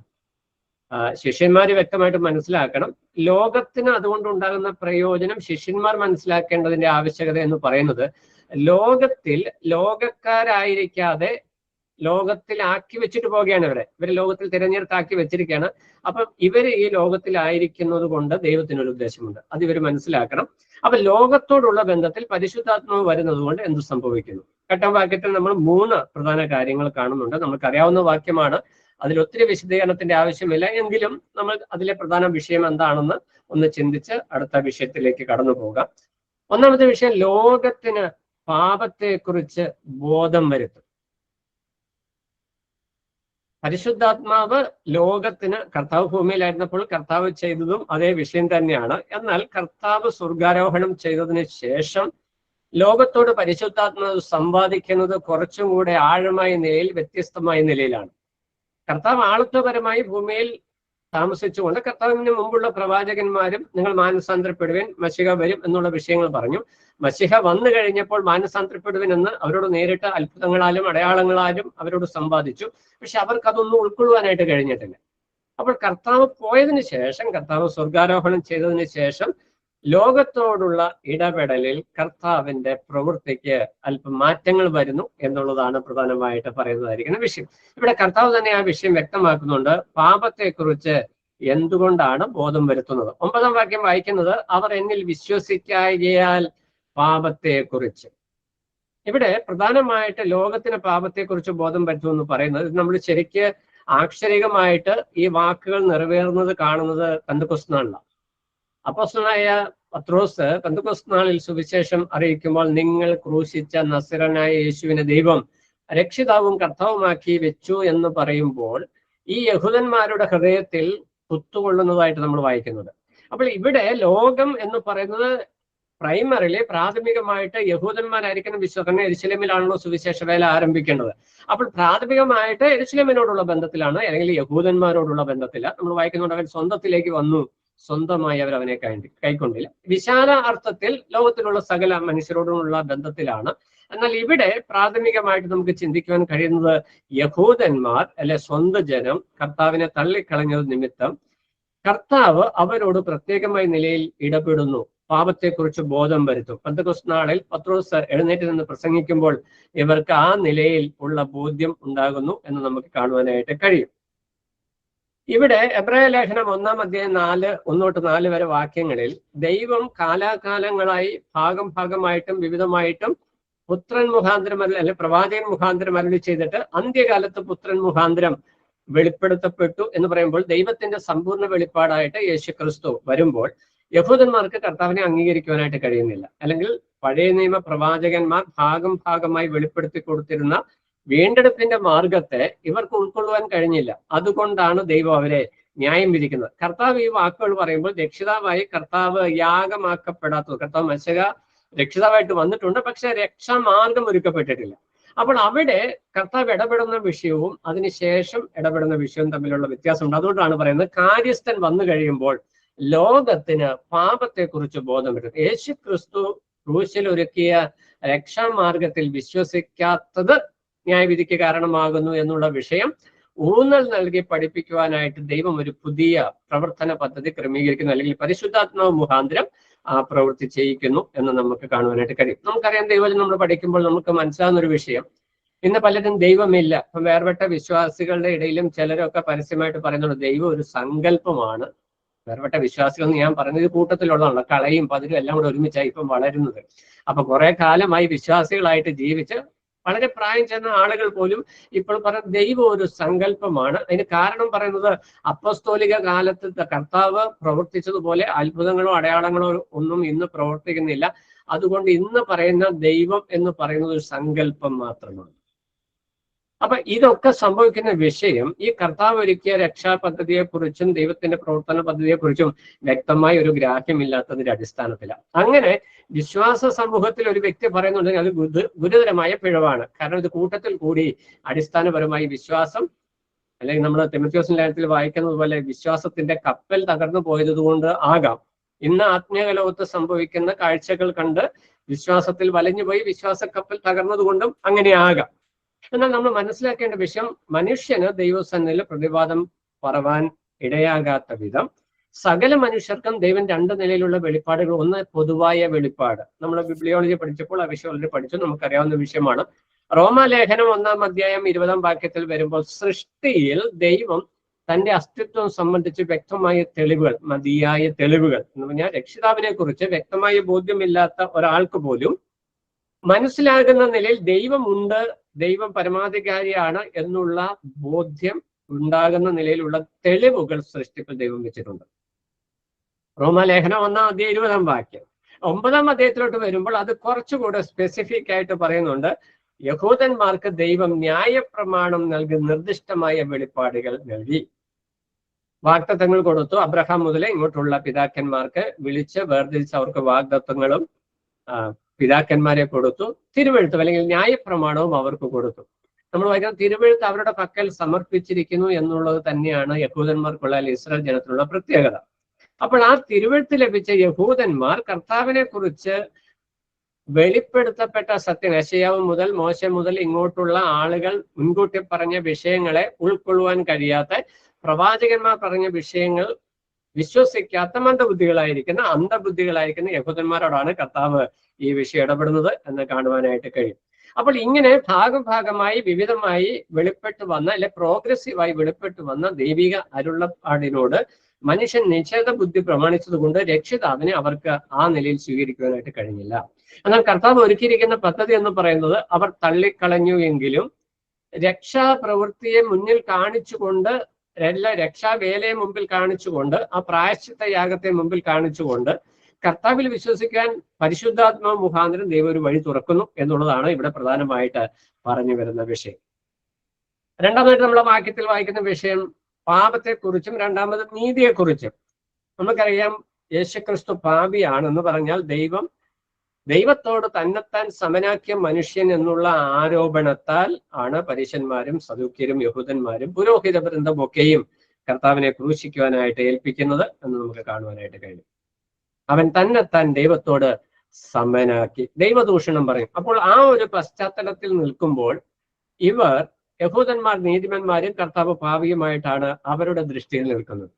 ശിഷ്യന്മാർ വ്യക്തമായിട്ട് മനസ്സിലാക്കണം. ലോകത്തിന് അതുകൊണ്ടുണ്ടാകുന്ന പ്രയോജനം ശിഷ്യന്മാർ മനസ്സിലാക്കേണ്ടതിന്റെ ആവശ്യകത എന്ന് പറയുന്നത്, ലോകത്തിൽ ലോകക്കാരായിരിക്കാതെ ലോകത്തിലാക്കി വെച്ചിട്ട് പോവുകയാണ്. ഇവർ ലോകത്തിൽ തിരഞ്ഞെടുത്താക്കി വെച്ചിരിക്കുകയാണ്. അപ്പം ഇവര് ഈ ലോകത്തിലായിരിക്കുന്നത് കൊണ്ട് ദൈവത്തിനൊരു ഉദ്ദേശമുണ്ട്, അത് ഇവർ മനസ്സിലാക്കണം. അപ്പൊ ലോകത്തോടുള്ള ബന്ധത്തിൽ പരിശുദ്ധാത്മാവ് വരുന്നത് കൊണ്ട് എന്ത് സംഭവിക്കുന്നു? 8-ാം വാക്യത്തിൽ നമ്മൾ 3 പ്രധാന കാര്യങ്ങൾ കാണുന്നുണ്ട്. നമുക്കറിയാവുന്ന വാക്യമാണ്, അതിലൊത്തിരി വിശദീകരണത്തിന്റെ ആവശ്യമില്ല. എങ്കിലും നമ്മൾ അതിലെ പ്രധാന വിഷയം എന്താണെന്ന് ഒന്ന് ചിന്തിച്ച് അടുത്ത വിഷയത്തിലേക്ക് കടന്നു പോകാം. ഒന്നാമത്തെ വിഷയം, ലോകത്തിന് പാപത്തെക്കുറിച്ച് ബോധം വരുത്തും. പരിശുദ്ധാത്മാവ് ലോകത്തിന്, കർത്താവ് ഭൂമിയിലായിരുന്നപ്പോൾ കർത്താവ് ചെയ്തതും അതേ വിഷയം തന്നെയാണ്. എന്നാൽ കർത്താവ് സ്വർഗാരോഹണം ചെയ്തതിന് ശേഷം ലോകത്തോട് പരിശുദ്ധാത്മാവ് സംവാദിക്കുന്നത് കുറച്ചും കൂടെ ആഴമായ നിലയിൽ, വ്യത്യസ്തമായ നിലയിലാണ്. കർത്താവ് ആളത്വപരമായി ഭൂമിയിൽ താമസിച്ചുകൊണ്ട് കർത്താവിന് മുമ്പുള്ള പ്രവാചകന്മാരും നിങ്ങൾ മാനസാന്തരപ്പെടുവേൻ, മശിഹ വരും എന്നുള്ള വിഷയങ്ങൾ പറഞ്ഞു. മശിഹ വന്നു കഴിഞ്ഞപ്പോൾ മാനസാന്തരപ്പെടുവൻ എന്ന് അവരോട് നേരിട്ട് അത്ഭുതങ്ങളാലും അടയാളങ്ങളാലും അവരോട് സംവാദിച്ചു. പക്ഷെ അവർക്ക് അതൊന്നും ഉൾക്കൊള്ളുവാനായിട്ട് കഴിഞ്ഞിട്ടില്ല. അപ്പോൾ കർത്താവ് പോയതിനു ശേഷം, കർത്താവ് സ്വർഗാരോഹണം ചെയ്തതിന് ശേഷം ലോകത്തോടുള്ള ഇടപെടലിൽ കർത്താവിന്റെ പ്രവൃത്തിക്ക് അല്പം മാറ്റങ്ങൾ വരുന്നു എന്നുള്ളതാണ് പ്രധാനമായിട്ട് പറയുന്നതായിരിക്കുന്ന വിഷയം. ഇവിടെ കർത്താവ് തന്നെ ആ വിഷയം വ്യക്തമാക്കുന്നുണ്ട്. പാപത്തെക്കുറിച്ച് എന്തുകൊണ്ടാണ് ബോധം വരുത്തുന്നത്? 9-ാം വാക്യം വായിക്കുന്നത്, അവർ എന്നിൽ വിശ്വസിക്കായകയാൽ പാപത്തെക്കുറിച്ച്. ഇവിടെ പ്രധാനമായിട്ട് ലോകത്തിന് പാപത്തെക്കുറിച്ച് ബോധം വരുത്തുമെന്ന് പറയുന്നത്, നമ്മൾ ശരിക്ക് ആക്ഷരികമായിട്ട് ഈ വാക്കുകൾ നിറവേറുന്നത് കാണുന്നത് പെന്തക്കോസ്ത് നാളിലാണ്. അപ്പോസ്തലനായ പത്രോസ് പെന്തക്കോസ്ത് നാളിൽ സുവിശേഷം അറിയിക്കുമ്പോൾ, നിങ്ങൾ ക്രൂശിച്ച നസറനായ യേശുവിനെ ദൈവം രക്ഷിതാവും കർത്താവുമാക്കി വെച്ചു എന്ന് പറയുമ്പോൾ ഈ യഹൂദന്മാരുടെ ഹൃദയത്തിൽ കുത്തുകൊള്ളുന്നതായിട്ട് നമ്മൾ വായിക്കുന്നത്. അപ്പോൾ ഇവിടെ ലോകം എന്ന് പറയുന്നത് പ്രൈമറിലി, പ്രാഥമികമായിട്ട് യഹൂദന്മാരായിരിക്കുന്ന വിശ്വാസം. യെരുശലേമിലാണല്ലോ സുവിശേഷ വേല ആരംഭിക്കേണ്ടത്. അപ്പോൾ പ്രാഥമികമായിട്ട് യെരുശലേമിനോടുള്ള ബന്ധത്തിലാണ്, അല്ലെങ്കിൽ യഹൂദന്മാരോടുള്ള ബന്ധത്തിലാണ്. നമ്മൾ വായിക്കുന്നുണ്ട്, അവൻ സ്വന്തത്തിലേക്ക് വന്നു, സ്വന്തമായി അവർ അവനെ കൈക്കൊണ്ടില്ല. വിശാല അർത്ഥത്തിൽ ലോകത്തിലുള്ള സകല മനുഷ്യരോടുമുള്ള ബന്ധത്തിലാണ്. എന്നാൽ ഇവിടെ പ്രാഥമികമായിട്ട് നമുക്ക് ചിന്തിക്കുവാൻ കഴിയുന്നത്, യഹൂദന്മാർ, അല്ലെ സ്വന്തം ജനം കർത്താവിനെ തള്ളിക്കളഞ്ഞത് നിമിത്തം കർത്താവ് അവരോട് പ്രത്യേകമായ നിലയിൽ ഇടപെടുന്നു, പാപത്തെക്കുറിച്ച് ബോധം വരുത്തും. പെന്തക്കോസ്ത് നാളിൽ പത്രോസ് എഴുന്നേറ്റ് നിന്ന് പ്രസംഗിക്കുമ്പോൾ ഇവർക്ക് ആ നിലയിൽ ഉള്ള ബോധ്യം ഉണ്ടാകുന്നു എന്ന് നമുക്ക് കാണുവാനായിട്ട് കഴിയും. ഇവിടെ എബ്രായ ലേഖനം 1-ാം അധ്യായം 1-4 വരെ വാക്യങ്ങളിൽ ദൈവം കാലാകാലങ്ങളായി ഭാഗമായിട്ടും വിവിധമായിട്ടും പുത്രൻ മുഖാന്തരം, അല്ലെ പ്രവാചകൻ മുഖാന്തരം അരുളി ചെയ്തിട്ട് അന്ത്യകാലത്ത് പുത്രൻ മുഖാന്തരം വെളിപ്പെടുത്തപ്പെട്ടു എന്ന് പറയുമ്പോൾ, ദൈവത്തിന്റെ സമ്പൂർണ്ണ വെളിപ്പാടായിട്ട് യേശു ക്രിസ്തു വരുമ്പോൾ യഹൂദന്മാർക്ക് കർത്താവിനെ അംഗീകരിക്കുവാനായിട്ട് കഴിയുന്നില്ല. അല്ലെങ്കിൽ പഴയ നിയമ പ്രവാചകന്മാർ ഭാഗമായി വെളിപ്പെടുത്തി കൊടുത്തിരുന്ന വീണ്ടെടുപ്പിന്റെ മാർഗത്തെ ഇവർക്ക് ഉൾക്കൊള്ളുവാൻ കഴിഞ്ഞില്ല. അതുകൊണ്ടാണ് ദൈവം അവരെ ന്യായം വിധിക്കുന്നത്. കർത്താവ് ഈ വാക്കുകൾ പറയുമ്പോൾ രക്ഷിതാവായി കർത്താവ് യാഗമാക്കപ്പെടാത്തത്, കർത്താവ് മശക രക്ഷിതാവായിട്ട് വന്നിട്ടുണ്ട്, പക്ഷെ രക്ഷാമാർഗം ഒരുക്കപ്പെട്ടിട്ടില്ല. അപ്പോൾ അവിടെ കർത്താവ് ഇടപെടുന്ന വിഷയവും അതിനുശേഷം ഇടപെടുന്ന വിഷയവും തമ്മിലുള്ള വ്യത്യാസമുണ്ട്. അതുകൊണ്ടാണ് പറയുന്നത്, കാര്യസ്ഥൻ വന്നു കഴിയുമ്പോൾ ലോകത്തിന് പാപത്തെക്കുറിച്ച് ബോധം വരും. യേശു ക്രിസ്തു ക്രൂശിൽ ഒരുക്കിയ രക്ഷാമാർഗത്തിൽ വിശ്വസിക്കാത്തത് ന്യായവിധിക്ക് കാരണമാകുന്നു എന്നുള്ള വിഷയം ഊന്നൽ നൽകി പഠിപ്പിക്കുവാനായിട്ട് ദൈവം ഒരു പുതിയ പ്രവർത്തന പദ്ധതി ക്രമീകരിക്കുന്നു, അല്ലെങ്കിൽ പരിശുദ്ധാത്മാവ് മുഖാന്തരം ആ പ്രവൃത്തി ചെയ്യിക്കുന്നു എന്ന് നമുക്ക് കാണുവാനായിട്ട് കഴിയും. നമുക്കറിയാം, ദൈവം നമ്മൾ പഠിക്കുമ്പോൾ നമുക്ക് മനസ്സിലാകുന്ന ഒരു വിഷയം, ഇന്ന് പലരും ദൈവമില്ല. ഇപ്പം വേർപെട്ട വിശ്വാസികളുടെ ഇടയിലും ചിലരൊക്കെ പരസ്യമായിട്ട് പറയുന്നുണ്ട് ദൈവം ഒരു സങ്കല്പമാണ്. വേർപെട്ട വിശ്വാസികൾ എന്ന് ഞാൻ പറഞ്ഞത് കൂട്ടത്തിലുള്ളതാണ്, കളയും പതിരും എല്ലാം കൂടെ ഒരുമിച്ചായി ഇപ്പം വളരുന്നത്. അപ്പൊ കുറെ കാലമായി വിശ്വാസികളായിട്ട് ജീവിച്ച് വളരെ പ്രായം ചെന്ന ആളുകൾ പോലും ഇപ്പോൾ പറയുന്ന ദൈവം ഒരു സങ്കല്പമാണ്. അതിന് കാരണം പറയുന്നത് അപ്പസ്തോലിക കാലത്ത് കർത്താവ് പ്രവർത്തിച്ചതുപോലെ അത്ഭുതങ്ങളോ അടയാളങ്ങളോ ഒന്നും ഇന്ന് പ്രവർത്തിക്കുന്നില്ല. അതുകൊണ്ട് ഇന്ന് പറയുന്ന ദൈവം എന്ന് പറയുന്നത് ഒരു സങ്കല്പം മാത്രമാണ്. അപ്പൊ ഇതൊക്കെ സംഭവിക്കുന്ന വിഷയം ഈ കർത്താവ് ഒരുക്കിയ രക്ഷാ പദ്ധതിയെക്കുറിച്ചും ദൈവത്തിന്റെ പ്രവർത്തന പദ്ധതിയെക്കുറിച്ചും വ്യക്തമായ ഒരു ഗ്രാഹ്യമില്ലാത്തതിന്റെ അടിസ്ഥാനത്തിലാണ്. അങ്ങനെ വിശ്വാസ സമൂഹത്തിൽ ഒരു വ്യക്തി പറയുന്നുണ്ടെങ്കിൽ അത് ഗുരുതരമായ പിഴവാണ്. കാരണം ഇത് കൂട്ടത്തിൽ കൂടി അടിസ്ഥാനപരമായി വിശ്വാസം, അല്ലെങ്കിൽ നമ്മൾ തിമോഥെയോസ് ലേഖനത്തിൽ വായിക്കുന്നത് പോലെ വിശ്വാസത്തിന്റെ കപ്പൽ തകർന്നു പോയത് കൊണ്ട് ആകാം ഇന്ന് ആത്മീയ ലോകത്ത് സംഭവിക്കുന്ന കാഴ്ചകൾ കണ്ട് വിശ്വാസത്തിൽ വലഞ്ഞുപോയി വിശ്വാസ കപ്പൽ തകർന്നതുകൊണ്ടും അങ്ങനെ ആകാം. എന്നാൽ നമ്മൾ മനസ്സിലാക്കേണ്ട വിഷയം, മനുഷ്യന് ദൈവസന്നിധിയിൽ പ്രതിവാദം പറവാൻ ഇടയാകാത്ത വിധം സകല മനുഷ്യർക്കും ദൈവം രണ്ട് നിലയിലുള്ള വെളിപ്പാടുകൾ. ഒന്ന് പൊതുവായ വെളിപ്പാട്, നമ്മൾ ബിബ്ലിയോളജി പഠിച്ചപ്പോൾ ആ വിഷയം ഓൾറെഡി പഠിച്ചു, നമുക്കറിയാവുന്ന വിഷയമാണ്. റോമാലേഖനം 1-ാം അധ്യായം 20-ാം വാക്യത്തിൽ വരുമ്പോൾ സൃഷ്ടിയിൽ ദൈവം തന്റെ അസ്തിത്വം സംബന്ധിച്ച് വ്യക്തമായ തെളിവുകൾ, മതിയായ തെളിവുകൾ എന്ന് പറഞ്ഞാൽ രക്ഷിതാവിനെ കുറിച്ച് വ്യക്തമായ ബോധ്യമില്ലാത്ത ഒരാൾക്ക് പോലും മനസ്സിലാകുന്ന നിലയിൽ ദൈവമുണ്ട്, ദൈവം പരമാധികാരിയാണ് എന്നുള്ള ബോധ്യം ഉണ്ടാകുന്ന നിലയിലുള്ള തെളിവുകൾ സൃഷ്ടിപ്പിൽ ദൈവം വെച്ചിട്ടുണ്ട്. റോമാലേഖനം 1-ാം അധ്യായം 20-ാം വാക്യം. 9-ാം അധ്യായത്തിലോട്ട് വരുമ്പോൾ അത് കുറച്ചുകൂടെ സ്പെസിഫിക് ആയിട്ട് പറയുന്നുണ്ട്. യഹൂദന്മാർക്ക് ദൈവം ന്യായപ്രമാണം നൽകി നിർദ്ദിഷ്ടമായ വെളിപ്പാടുകൾ നൽകി, വാഗ്ദത്തങ്ങൾ കൊടുത്തു. അബ്രഹാം മുതലേ ഇങ്ങോട്ടുള്ള പിതാക്കന്മാർക്ക് വിളിച്ച് വേർതിരിച്ച് അവർക്ക് വാഗ്ദത്തങ്ങളും പിതാക്കന്മാരെ കൊടുത്തു. തിരുവെഴുത്തും അല്ലെങ്കിൽ ന്യായപ്രമാണവും അവർക്ക് കൊടുത്തു. നമ്മൾ വായിക്കുന്ന തിരുവെഴുത്ത് അവരുടെ പക്കൽ സമർപ്പിച്ചിരിക്കുന്നു എന്നുള്ളത് തന്നെയാണ് യഹൂദന്മാർക്കുള്ള അല്ലെങ്കിൽ ഇസ്രായേൽ ജനത്തിനുള്ള പ്രത്യേകത. അപ്പോൾ ആ തിരുവെഴുത്ത് ലഭിച്ച യഹൂദന്മാർ കർത്താവിനെ കുറിച്ച് വെളിപ്പെടുത്തപ്പെട്ട സത്യം, യെശയ്യാവ് മുതൽ മോശ മുതൽ ഇങ്ങോട്ടുള്ള ആളുകൾ മുൻകൂട്ടി പറഞ്ഞ വിഷയങ്ങളെ ഉൾക്കൊള്ളുവാൻ കഴിയാത്ത, പ്രവാചകന്മാർ പറഞ്ഞ വിഷയങ്ങൾ വിശ്വസിക്കാത്ത മന്ദബുദ്ധികളായിരിക്കുന്ന അന്ധബുദ്ധികളായിരിക്കുന്ന യഹൂദന്മാരോടാണ് കർത്താവ് ഈ വിഷയം ഇടപെടുന്നത് എന്ന് കാണുവാനായിട്ട് കഴിയും. അപ്പോൾ ഇങ്ങനെ ഭാഗമായി വിവിധമായി വെളിപ്പെട്ടു വന്ന, അല്ലെ പ്രോഗ്രസീവായി വെളിപ്പെട്ടു വന്ന ദൈവിക അരുളപ്പാടിനോട് മനുഷ്യൻ നിഷേധ ബുദ്ധി പ്രമാണിച്ചത് കൊണ്ട് രക്ഷിതാവിനെ അവർക്ക് ആ നിലയിൽ സ്വീകരിക്കുവാനായിട്ട് കഴിഞ്ഞില്ല. എന്നാൽ കർത്താവ് ഒരുക്കിയിരിക്കുന്ന പദ്ധതി എന്ന് പറയുന്നത് അവർ തള്ളിക്കളഞ്ഞു എങ്കിലും രക്ഷാപ്രവൃത്തിയെ മുന്നിൽ കാണിച്ചുകൊണ്ട്, രക്ഷാവേലയെ മുമ്പിൽ കാണിച്ചുകൊണ്ട്, ആ പ്രായശ്ചിത്ത യാഗത്തെ മുമ്പിൽ കാണിച്ചുകൊണ്ട് കർത്താവിൽ വിശ്വസിക്കാൻ പരിശുദ്ധാത്മാവ് മുഖാന്തരം ദൈവം ഒരു വഴി തുറക്കുന്നു എന്നുള്ളതാണ് ഇവിടെ പ്രധാനമായിട്ട് പറഞ്ഞു വരുന്ന വിഷയം. രണ്ടാമതായിട്ട് നമ്മളെ വാക്യത്തിൽ വായിക്കുന്ന വിഷയം പാപത്തെക്കുറിച്ചും രണ്ടാമത് നീതിയെക്കുറിച്ചും. നമുക്കറിയാം യേശുക്രിസ്തു പാപിയാണെന്ന് പറഞ്ഞാൽ ദൈവത്തോട് തന്നെത്താൻ സമനാക്കിയ മനുഷ്യൻ എന്നുള്ള ആരോപണത്താൽ ആണ് പരീശന്മാരും സദൂക്യരും യഹൂദന്മാരും പുരോഹിത വൃന്ദമൊക്കെയും കർത്താവിനെ ക്രൂശിക്കുവാനായിട്ട് ഏൽപ്പിക്കുന്നത് എന്ന് നമുക്ക് കാണുവാനായിട്ട് കഴിയും. അവൻ തന്നെത്താൻ ദൈവത്തോട് സമനാക്കി, ദൈവദൂഷണം പറയും. അപ്പോൾ ആ ഒരു പശ്ചാത്തലത്തിൽ നിൽക്കുമ്പോൾ ഇവർ യഹൂദന്മാർ നീതിമാന്മാരും കർത്താവ് പാപിയുമായിട്ടാണ് അവരുടെ ദൃഷ്ടിയിൽ നിൽക്കുന്നത്.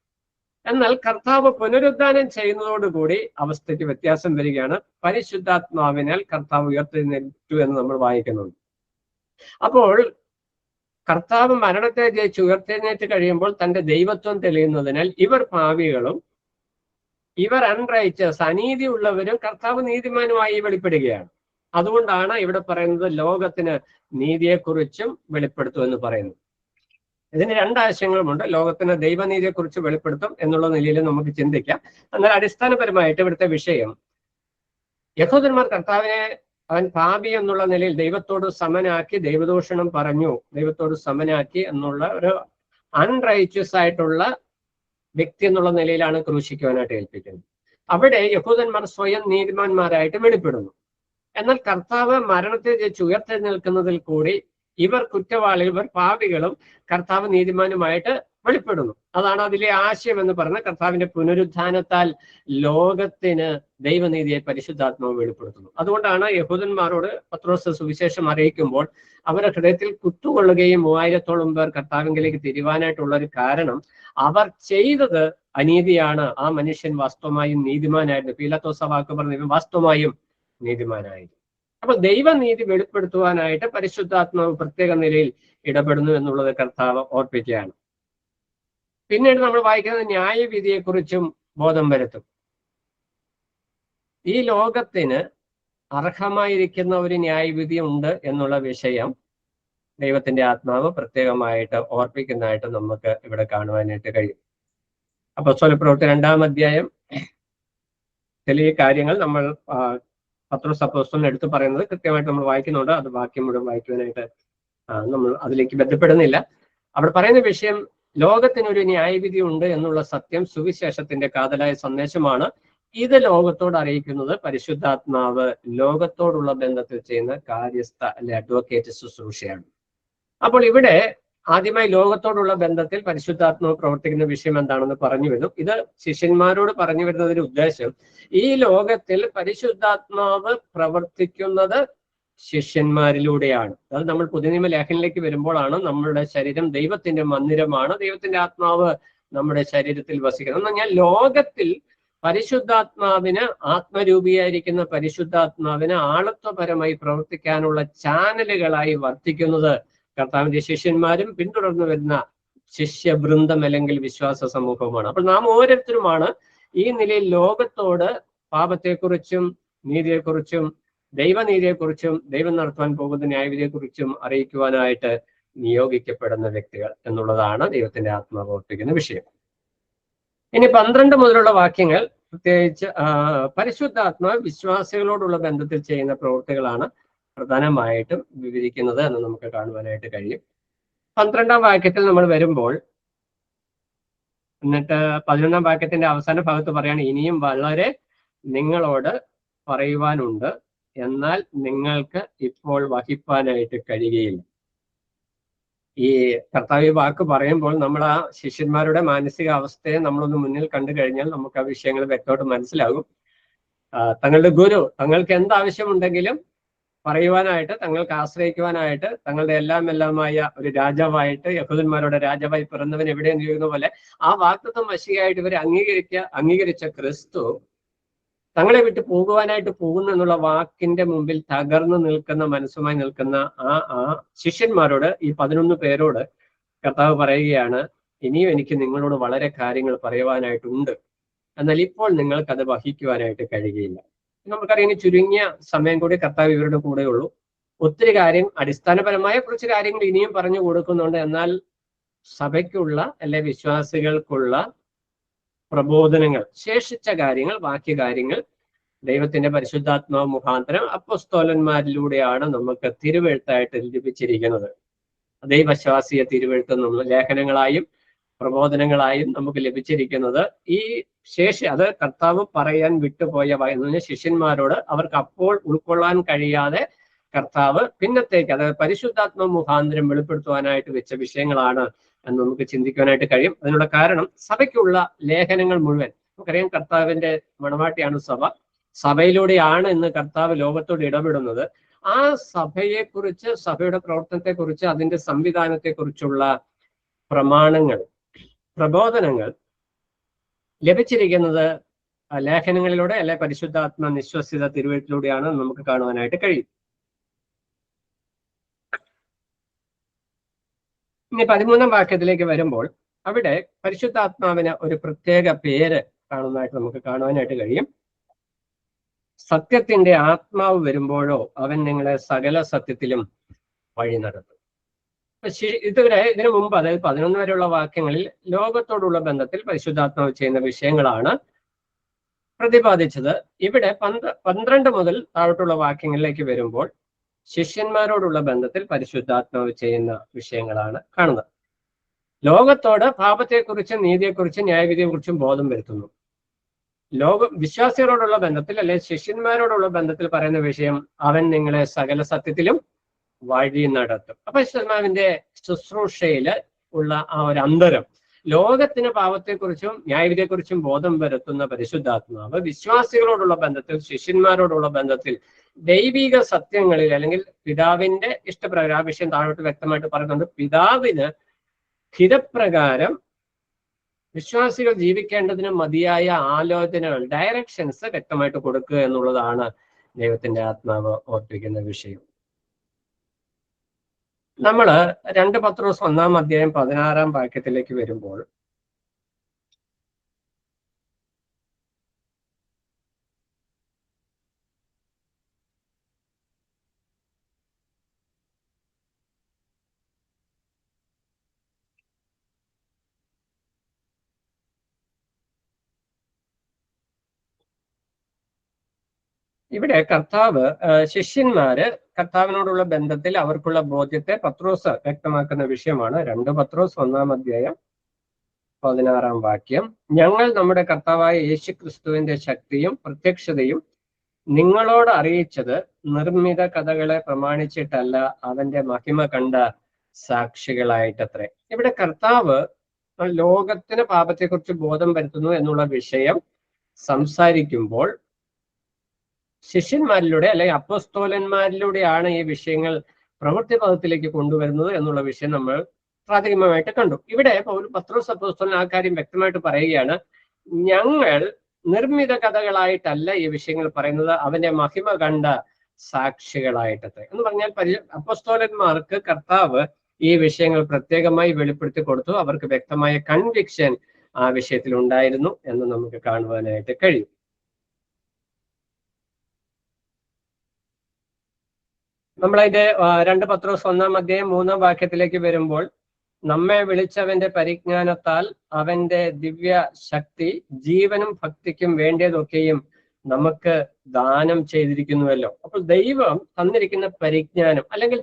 എന്നാൽ കർത്താവ് പുനരുദ്ധാനം ചെയ്യുന്നതോടുകൂടി അവസ്ഥയ്ക്ക് വ്യത്യാസം വരികയാണ്. പരിശുദ്ധാത്മാവിനാൽ കർത്താവ് ഉയർത്തെഴുന്നേറ്റു എന്ന് നമ്മൾ വായിക്കുന്നുണ്ട്. അപ്പോൾ കർത്താവ് മരണത്തെ ജയിച്ച് ഉയർത്തെഴുന്നേറ്റ് കഴിയുമ്പോൾ തന്റെ ദൈവത്വം തെളിയുന്നതിനാൽ ഇവർ പാപികളും ഇവർ അൺറൈച്ചസ് അനീതിയുള്ളവരും കർത്താവ് നീതിമാനുമായി വെളിപ്പെടുകയാണ്. അതുകൊണ്ടാണ് ഇവിടെ പറയുന്നത് ലോകത്തിന് നീതിയെക്കുറിച്ചും വെളിപ്പെടുത്തും എന്ന് പറയുന്നത്. ഇതിന് രണ്ടാശയങ്ങളുമുണ്ട്. ലോകത്തിന് ദൈവനീതിയെക്കുറിച്ച് വെളിപ്പെടുത്തും എന്നുള്ള നിലയിൽ നമുക്ക് ചിന്തിക്കാം. എന്നാൽ അടിസ്ഥാനപരമായിട്ട് ഇവിടുത്തെ വിഷയം, യഹൂദന്മാർ കർത്താവിനെ അവൻ പാപി എന്നുള്ള നിലയിൽ ദൈവത്തോട് സമനാക്കി, ദൈവദൂഷണം പറഞ്ഞു, ദൈവത്തോട് സമനാക്കി എന്നുള്ള ഒരു അൺറൈച്ചസ് ആയിട്ടുള്ള വ്യക്തി എന്നുള്ള നിലയിലാണ് ക്രൂശിക്കുവാനായിട്ട് ഏൽപ്പിക്കുന്നത്. അവിടെ യഹൂദന്മാർ സ്വയം നീതിമാന്മാരായിട്ട് വെളിപ്പെടുന്നു. എന്നാൽ കർത്താവ് മരണത്തെ ജയിച്ച് ഉയർത്തെഴുന്നേൽക്കുന്നതിൽ കൂടി ഇവർ കുറ്റവാളികൾ, ഇവർ പാപികളും കർത്താവ് നീതിമാനുമായിട്ട് വെളിപ്പെടുന്നു. അതാണ് അതിലെ ആശയം എന്ന് പറഞ്ഞ കർത്താവിന്റെ പുനരുത്ഥാനത്താൽ ലോകത്തിന് ദൈവനീതിയെ പരിശുദ്ധാത്മാവ് വെളിപ്പെടുത്തുന്നു. അതുകൊണ്ടാണ് യഹൂദന്മാരോട് പത്രോസ് സുവിശേഷം അറിയിക്കുമ്പോൾ അവരുടെ ഹൃദയത്തിൽ കുത്തുകൊള്ളുകയും 3000-ഓളം പേർ കർത്താവിലേക്ക് തിരിവാനായിട്ടുള്ള ഒരു കാരണം അവർ ചെയ്തത് അനീതിയാണ്. ആ മനുഷ്യൻ വാസ്തവമായും നീതിമാനായിരുന്നു. പീലാത്തോസ് വാക്ക് പറഞ്ഞു വാസ്തവമായും നീതിമാനായിരുന്നു. അപ്പൊ ദൈവനീതി വെളിപ്പെടുത്തുവാനായിട്ട് പരിശുദ്ധാത്മാവ് പ്രത്യേക നിലയിൽ ഇടപെടുന്നു എന്നുള്ളത് കർത്താവ് ഓർപ്പിക്കുകയാണ്. പിന്നീട് നമ്മൾ വായിക്കുന്നത് ന്യായവിധിയെക്കുറിച്ചും ബോധം വരുത്തും. ഈ ലോകത്തിന് അർഹമായിരിക്കുന്ന ഒരു ന്യായവിധി ഉണ്ട് എന്നുള്ള വിഷയം ദൈവത്തിന്റെ ആത്മാവ് പ്രത്യേകമായിട്ട് ഓർപ്പിക്കുന്നതായിട്ട് നമുക്ക് ഇവിടെ കാണുവാനായിട്ട് കഴിയും. അപ്പോസ്തലപ്രവൃത്തി 2-ാം അധ്യായം ചില കാര്യങ്ങൾ നമ്മൾ പത്രോസ് അപ്പോസ്തലൻ എടുത്തു പറയുന്നത് കൃത്യമായിട്ട് നമ്മൾ വായിക്കുന്നുണ്ട്. അത് വാക്യം മുഴുവൻ വായിക്കുവാനായിട്ട് നമ്മൾ അതിലേക്ക് ബന്ധപ്പെടുന്നില്ല. അവിടെ പറയുന്ന വിഷയം ലോകത്തിനൊരു ന്യായവിധി ഉണ്ട് എന്നുള്ള സത്യം സുവിശേഷത്തിന്റെ കാതലായ സന്ദേശമാണ്. ഇത് ലോകത്തോട് അറിയിക്കുന്നത് പരിശുദ്ധാത്മാവ് ലോകത്തോടുള്ള ബന്ധത്തിൽ ചെയ്യുന്ന കാര്യസ്ഥ അല്ലെ അഡ്വക്കേറ്റ് ശുശ്രൂഷയാണ്. അപ്പോൾ ഇവിടെ ആദ്യമായി ലോകത്തോടുള്ള ബന്ധത്തിൽ പരിശുദ്ധാത്മാവ് പ്രവർത്തിക്കുന്ന വിഷയം എന്താണെന്ന് പറഞ്ഞു വരുന്നു. ഇത് ശിഷ്യന്മാരോട് പറഞ്ഞു വരുന്നതിന്റെ ഉദ്ദേശം ഈ ലോകത്തിൽ പരിശുദ്ധാത്മാവ് പ്രവർത്തിക്കുന്നത് ശിഷ്യന്മാരിലൂടെയാണ്. അത് നമ്മൾ പുതിയ നിയമ ലേഖനത്തിലേക്ക് വരുമ്പോഴാണ് നമ്മളുടെ ശരീരം ദൈവത്തിന്റെ മന്ദിരമാണ്, ദൈവത്തിന്റെ ആത്മാവ് നമ്മുടെ ശരീരത്തിൽ വസിക്കുന്നത്. എന്ന് പറഞ്ഞാൽ ലോകത്തിൽ പരിശുദ്ധാത്മാവിന് ആത്മരൂപിയായിരിക്കുന്ന പരിശുദ്ധാത്മാവിന് ആളത്വപരമായി പ്രവർത്തിക്കാനുള്ള ചാനലുകളായി വർത്തിക്കുന്നത് കർത്താവിന്റെ ശിഷ്യന്മാരും പിന്തുടർന്നു വരുന്ന ശിഷ്യവൃന്ദം അല്ലെങ്കിൽ വിശ്വാസ സമൂഹവുമാണ്. അപ്പോൾ നാം ഓരോരുത്തരുമാണ് ഈ നിലയിൽ ലോകത്തോട് പാപത്തെക്കുറിച്ചും നീതിയെക്കുറിച്ചും ദൈവനീതിയെക്കുറിച്ചും ദൈവം നടത്തുവാൻ പോകുന്ന ന്യായവിധിയെക്കുറിച്ചും അറിയിക്കുവാനായിട്ട് നിയോഗിക്കപ്പെടുന്ന വ്യക്തികൾ എന്നുള്ളതാണ് ദൈവത്തിന്റെ ആത്മാവ് ഓർപ്പിക്കുന്ന വിഷയം. ഇനി 12 മുതലുള്ള വാക്യങ്ങൾ പ്രത്യേകിച്ച് പരിശുദ്ധാത്മാവ് വിശ്വാസികളോടുള്ള ബന്ധത്തിൽ ചെയ്യുന്ന പ്രവൃത്തികളാണ് പ്രധാനമായിട്ടും വിവരിക്കുന്നത് എന്ന് നമുക്ക് കാണുവാനായിട്ട് കഴിയും. 12-ാം വാക്യത്തിൽ നമ്മൾ വരുമ്പോൾ എന്നിട്ട് 11-ാം വാക്യത്തിന്റെ അവസാന ഭാഗത്ത് പറയാണ് ഇനിയും വളരെ നിങ്ങളോട് പറയുവാനുണ്ട്, എന്നാൽ നിങ്ങൾക്ക് ഇപ്പോൾ വഹിപ്പാനായിട്ട് കഴിയുകയില്ല. ഈ കർത്താവ് വാക്ക് പറയുമ്പോൾ നമ്മൾ ആ ശിഷ്യന്മാരുടെ മാനസിക അവസ്ഥയെ നമ്മളൊന്ന് മുന്നിൽ കണ്ടു കഴിഞ്ഞാൽ നമുക്ക് ആ വിഷയങ്ങൾ വ്യക്തമായിട്ട് മനസ്സിലാകും. തങ്ങളുടെ ഗുരു തങ്ങൾക്ക് എന്താവശ്യമുണ്ടെങ്കിലും പറയുവാനായിട്ട്, തങ്ങൾക്ക് ആശ്രയിക്കുവാനായിട്ട്, തങ്ങളുടെ എല്ലാമായ ഒരു രാജാവായിട്ട്, യഹൂദന്മാരുടെ രാജാവായി പിറന്നവൻ എവിടെയെന്ന് ചോദിക്കുന്ന പോലെ ആ വാഗ്ദത്തം വശിയായിട്ട് ഇവരെ അംഗീകരിച്ച ക്രിസ്തു തങ്ങളെ വിട്ട് പോകുവാനായിട്ട് പോകുന്നു എന്നുള്ള വാക്കിന്റെ മുമ്പിൽ തകർന്നു നിൽക്കുന്ന മനസ്സുമായി നിൽക്കുന്ന ആ ശിഷ്യന്മാരോട്, ഈ 11 പേരോട് കർത്താവ് പറയുകയാണ്, ഇനിയും എനിക്ക് നിങ്ങളോട് വളരെ കാര്യങ്ങൾ പറയുവാനായിട്ടുണ്ട്, എന്നാൽ ഇപ്പോൾ നിങ്ങൾക്കത് വഹിക്കുവാനായിട്ട് കഴിയുകയില്ല. നമുക്കറിയാം ചുരുങ്ങിയ സമയം കൂടി കർത്താവ് ഇവരുടെ കൂടെ ഉള്ളൂ. ഒത്തിരി കാര്യം, അടിസ്ഥാനപരമായ കുറച്ച് കാര്യങ്ങൾ ഇനിയും പറഞ്ഞു കൊടുക്കുന്നുണ്ട്. എന്നാൽ സഭയ്ക്കുള്ള അല്ലെ വിശ്വാസികൾക്കുള്ള പ്രബോധനങ്ങൾ, ശേഷിച്ച കാര്യങ്ങൾ, ബാക്കിയ ദൈവത്തിന്റെ പരിശുദ്ധാത്മാവ് മുഖാന്തരം അപ്പോസ്തലന്മാരിലൂടെയാണ് നമുക്ക് തിരുവെഴുത്തായിട്ട് ലഭിച്ചിരിക്കുന്നത്. ദൈവശ്വാസിയ തിരുവെഴുത്ത് നമ്മൾ ലേഖനങ്ങളായും പ്രബോധനങ്ങളായും നമുക്ക് ലഭിച്ചിരിക്കുന്നത് ഈ ശേഷി, അത് കർത്താവ് പറയാൻ വിട്ടുപോയ ശിഷ്യന്മാരോട് അവർക്ക് അപ്പോൾ ഉൾക്കൊള്ളാൻ കഴിയാതെ കർത്താവ് പിന്നത്തേക്ക്, അതായത് പരിശുദ്ധാത്മ മുഖാന്തരം വെളിപ്പെടുത്തുവാനായിട്ട് വെച്ച വിഷയങ്ങളാണ് എന്ന് നമുക്ക് ചിന്തിക്കുവാനായിട്ട് കഴിയും. അതിനുള്ള കാരണം സഭയ്ക്കുള്ള ലേഖനങ്ങൾ മുഴുവൻ, നമുക്കറിയാം കർത്താവിന്റെ മണവാട്ടിയാണ് സഭ, സഭയിലൂടെയാണ് ഇന്ന് കർത്താവ് ലോകത്തോട് ഇടപെടുന്നത്. ആ സഭയെക്കുറിച്ച്, സഭയുടെ പ്രവർത്തനത്തെക്കുറിച്ച്, അതിന്റെ സംവിധാനത്തെക്കുറിച്ചുള്ള പ്രമാണങ്ങൾ, പ്രബോധനങ്ങൾ ലഭിച്ചിരിക്കുന്നത് ലേഖനങ്ങളിലൂടെ അല്ലെ പരിശുദ്ധാത്മ നിശ്വസിത തിരുവെഴുത്തിലൂടെയാണ് നമുക്ക് കാണുവാനായിട്ട് കഴിയും. ഇനി 13-ാം വാക്യത്തിലേക്ക് വരുമ്പോൾ അവിടെ പരിശുദ്ധാത്മാവിന് ഒരു പ്രത്യേക പേര് നമുക്ക് കാണുവാനായിട്ട് കഴിയും. സത്യത്തിന്റെ ആത്മാവ് വരുമ്പോഴോ അവൻ നിങ്ങളെ സകല സത്യത്തിലും വഴി നടത്തും. ഇതിനു മുമ്പ്, അതായത് 11 വരെയുള്ള വാക്യങ്ങളിൽ ലോകത്തോടുള്ള ബന്ധത്തിൽ പരിശുദ്ധാത്മാവ് ചെയ്യുന്ന വിഷയങ്ങളാണ് പ്രതിപാദിച്ചത്. ഇവിടെ 12 മുതൽ താഴോട്ടുള്ള വാക്യങ്ങളിലേക്ക് വരുമ്പോൾ ശിഷ്യന്മാരോടുള്ള ബന്ധത്തിൽ പരിശുദ്ധാത്മാവ് ചെയ്യുന്ന വിഷയങ്ങളാണ് കാണുന്നത്. ലോകത്തോട് പാപത്തെക്കുറിച്ചും നീതിയെക്കുറിച്ചും ന്യായവിധിയെക്കുറിച്ചും ബോധം വരുത്തുന്നു. വിശ്വാസികളോടുള്ള ബന്ധത്തിൽ അല്ലെ ശിഷ്യന്മാരോടുള്ള ബന്ധത്തിൽ പറയുന്ന വിഷയം അവൻ നിങ്ങളെ സകല സത്യത്തിലും വഴി നടത്തും. അപ്പൊ പരിശുദ്ധാത്മാവിന്റെ ശുശ്രൂഷയില് ഉള്ള ആ ഒരു അന്തരം ലോകത്തിന് പാപത്തെക്കുറിച്ചും ന്യായവിധിയെക്കുറിച്ചും ബോധം വരുത്തുന്ന പരിശുദ്ധാത്മാവ് വിശ്വാസികളോടുള്ള ബന്ധത്തിൽ, ശിഷ്യന്മാരോടുള്ള ബന്ധത്തിൽ, ദൈവിക സത്യങ്ങളിൽ അല്ലെങ്കിൽ പിതാവിന്റെ ഇഷ്ടപ്രകാരം, ആ വിഷയം താഴോട്ട് വ്യക്തമായിട്ട് പറയുന്നുണ്ട്, പിതാവിന് ഹിതപ്രകാരം വിശ്വാസികൾ ജീവിക്കേണ്ടതിന് മതിയായ ആലോചനകൾ, ഡയറക്ഷൻസ് വ്യക്തമായിട്ട് കൊടുക്കുക എന്നുള്ളതാണ് ദൈവത്തിന്റെ ആത്മാവ് ഓർപ്പിക്കുന്ന വിഷയം. നമ്മള് 2 പത്രോസ് 1-ാം അധ്യായം 16-ാം വാക്യത്തിലേക്ക് വരുമ്പോൾ ഇവിടെ കർത്താവ് ശിഷ്യന്മാര് കർത്താവിനോടുള്ള ബന്ധത്തിൽ അവർക്കുള്ള ബോധ്യത്തെ പത്രോസ് വ്യക്തമാക്കുന്ന വിഷയമാണ്. 2 പത്രോസ് 1-ാം അധ്യായം 16-ാം വാക്യം. ഞങ്ങൾ നമ്മുടെ കർത്താവായ യേശു ക്രിസ്തുവിന്റെ ശക്തിയും പ്രത്യക്ഷതയും നിങ്ങളോട് അറിയിച്ചത് നിർമ്മിത കഥകളെ പ്രമാണിച്ചിട്ടല്ല, അവന്റെ മഹിമ കണ്ട സാക്ഷികളായിട്ടത്രേ. ഇവിടെ കർത്താവ് ലോകത്തിന് പാപത്തെക്കുറിച്ച് ബോധം വരുത്തുന്നു എന്നുള്ള വിഷയം സംസാരിക്കുമ്പോൾ ശിഷ്യന്മാരിലൂടെ അല്ലെങ്കിൽ അപ്പോസ്തോലന്മാരിലൂടെയാണ് ഈ വിഷയങ്ങൾ പ്രവൃത്തി പദത്തിലേക്ക് കൊണ്ടുവരുന്നത് എന്നുള്ള വിഷയം നമ്മൾ പ്രാഥമികമായിട്ട് കണ്ടു. ഇവിടെ പത്രോസ് അപ്പോസ്തലൻ ആ കാര്യം വ്യക്തമായിട്ട് പറയുകയാണ്. ഞങ്ങൾ നിർമ്മിത കഥകളായിട്ടല്ല ഈ വിഷയങ്ങൾ പറയുന്നത്, അവന്റെ മഹിമ കണ്ട സാക്ഷികളായിട്ടത്തെ എന്ന് പറഞ്ഞാൽ അപ്പോസ്തോലന്മാർക്ക് കർത്താവ് ഈ വിഷയങ്ങൾ പ്രത്യേകമായി വെളിപ്പെടുത്തി കൊടുത്തു. അവർക്ക് വ്യക്തമായ കൺവിക്ഷൻ ആ വിഷയത്തിൽ ഉണ്ടായിരുന്നു എന്ന് നമുക്ക് കാണുവാനായിട്ട് കഴിയും. നമ്മളതിന്റെ 2 പത്രോസ് 1-ാം അധ്യായം 3-ാം വാക്യത്തിലേക്ക് വരുമ്പോൾ, നമ്മെ വിളിച്ചവന്റെ പരിജ്ഞാനത്താൽ അവന്റെ ദിവ്യ ശക്തി ജീവനും ഭക്തിക്കും വേണ്ടിയതൊക്കെയും നമുക്ക് ദാനം ചെയ്തിരിക്കുന്നുവല്ലോ. അപ്പോൾ ദൈവം തന്നിരിക്കുന്ന പരിജ്ഞാനം അല്ലെങ്കിൽ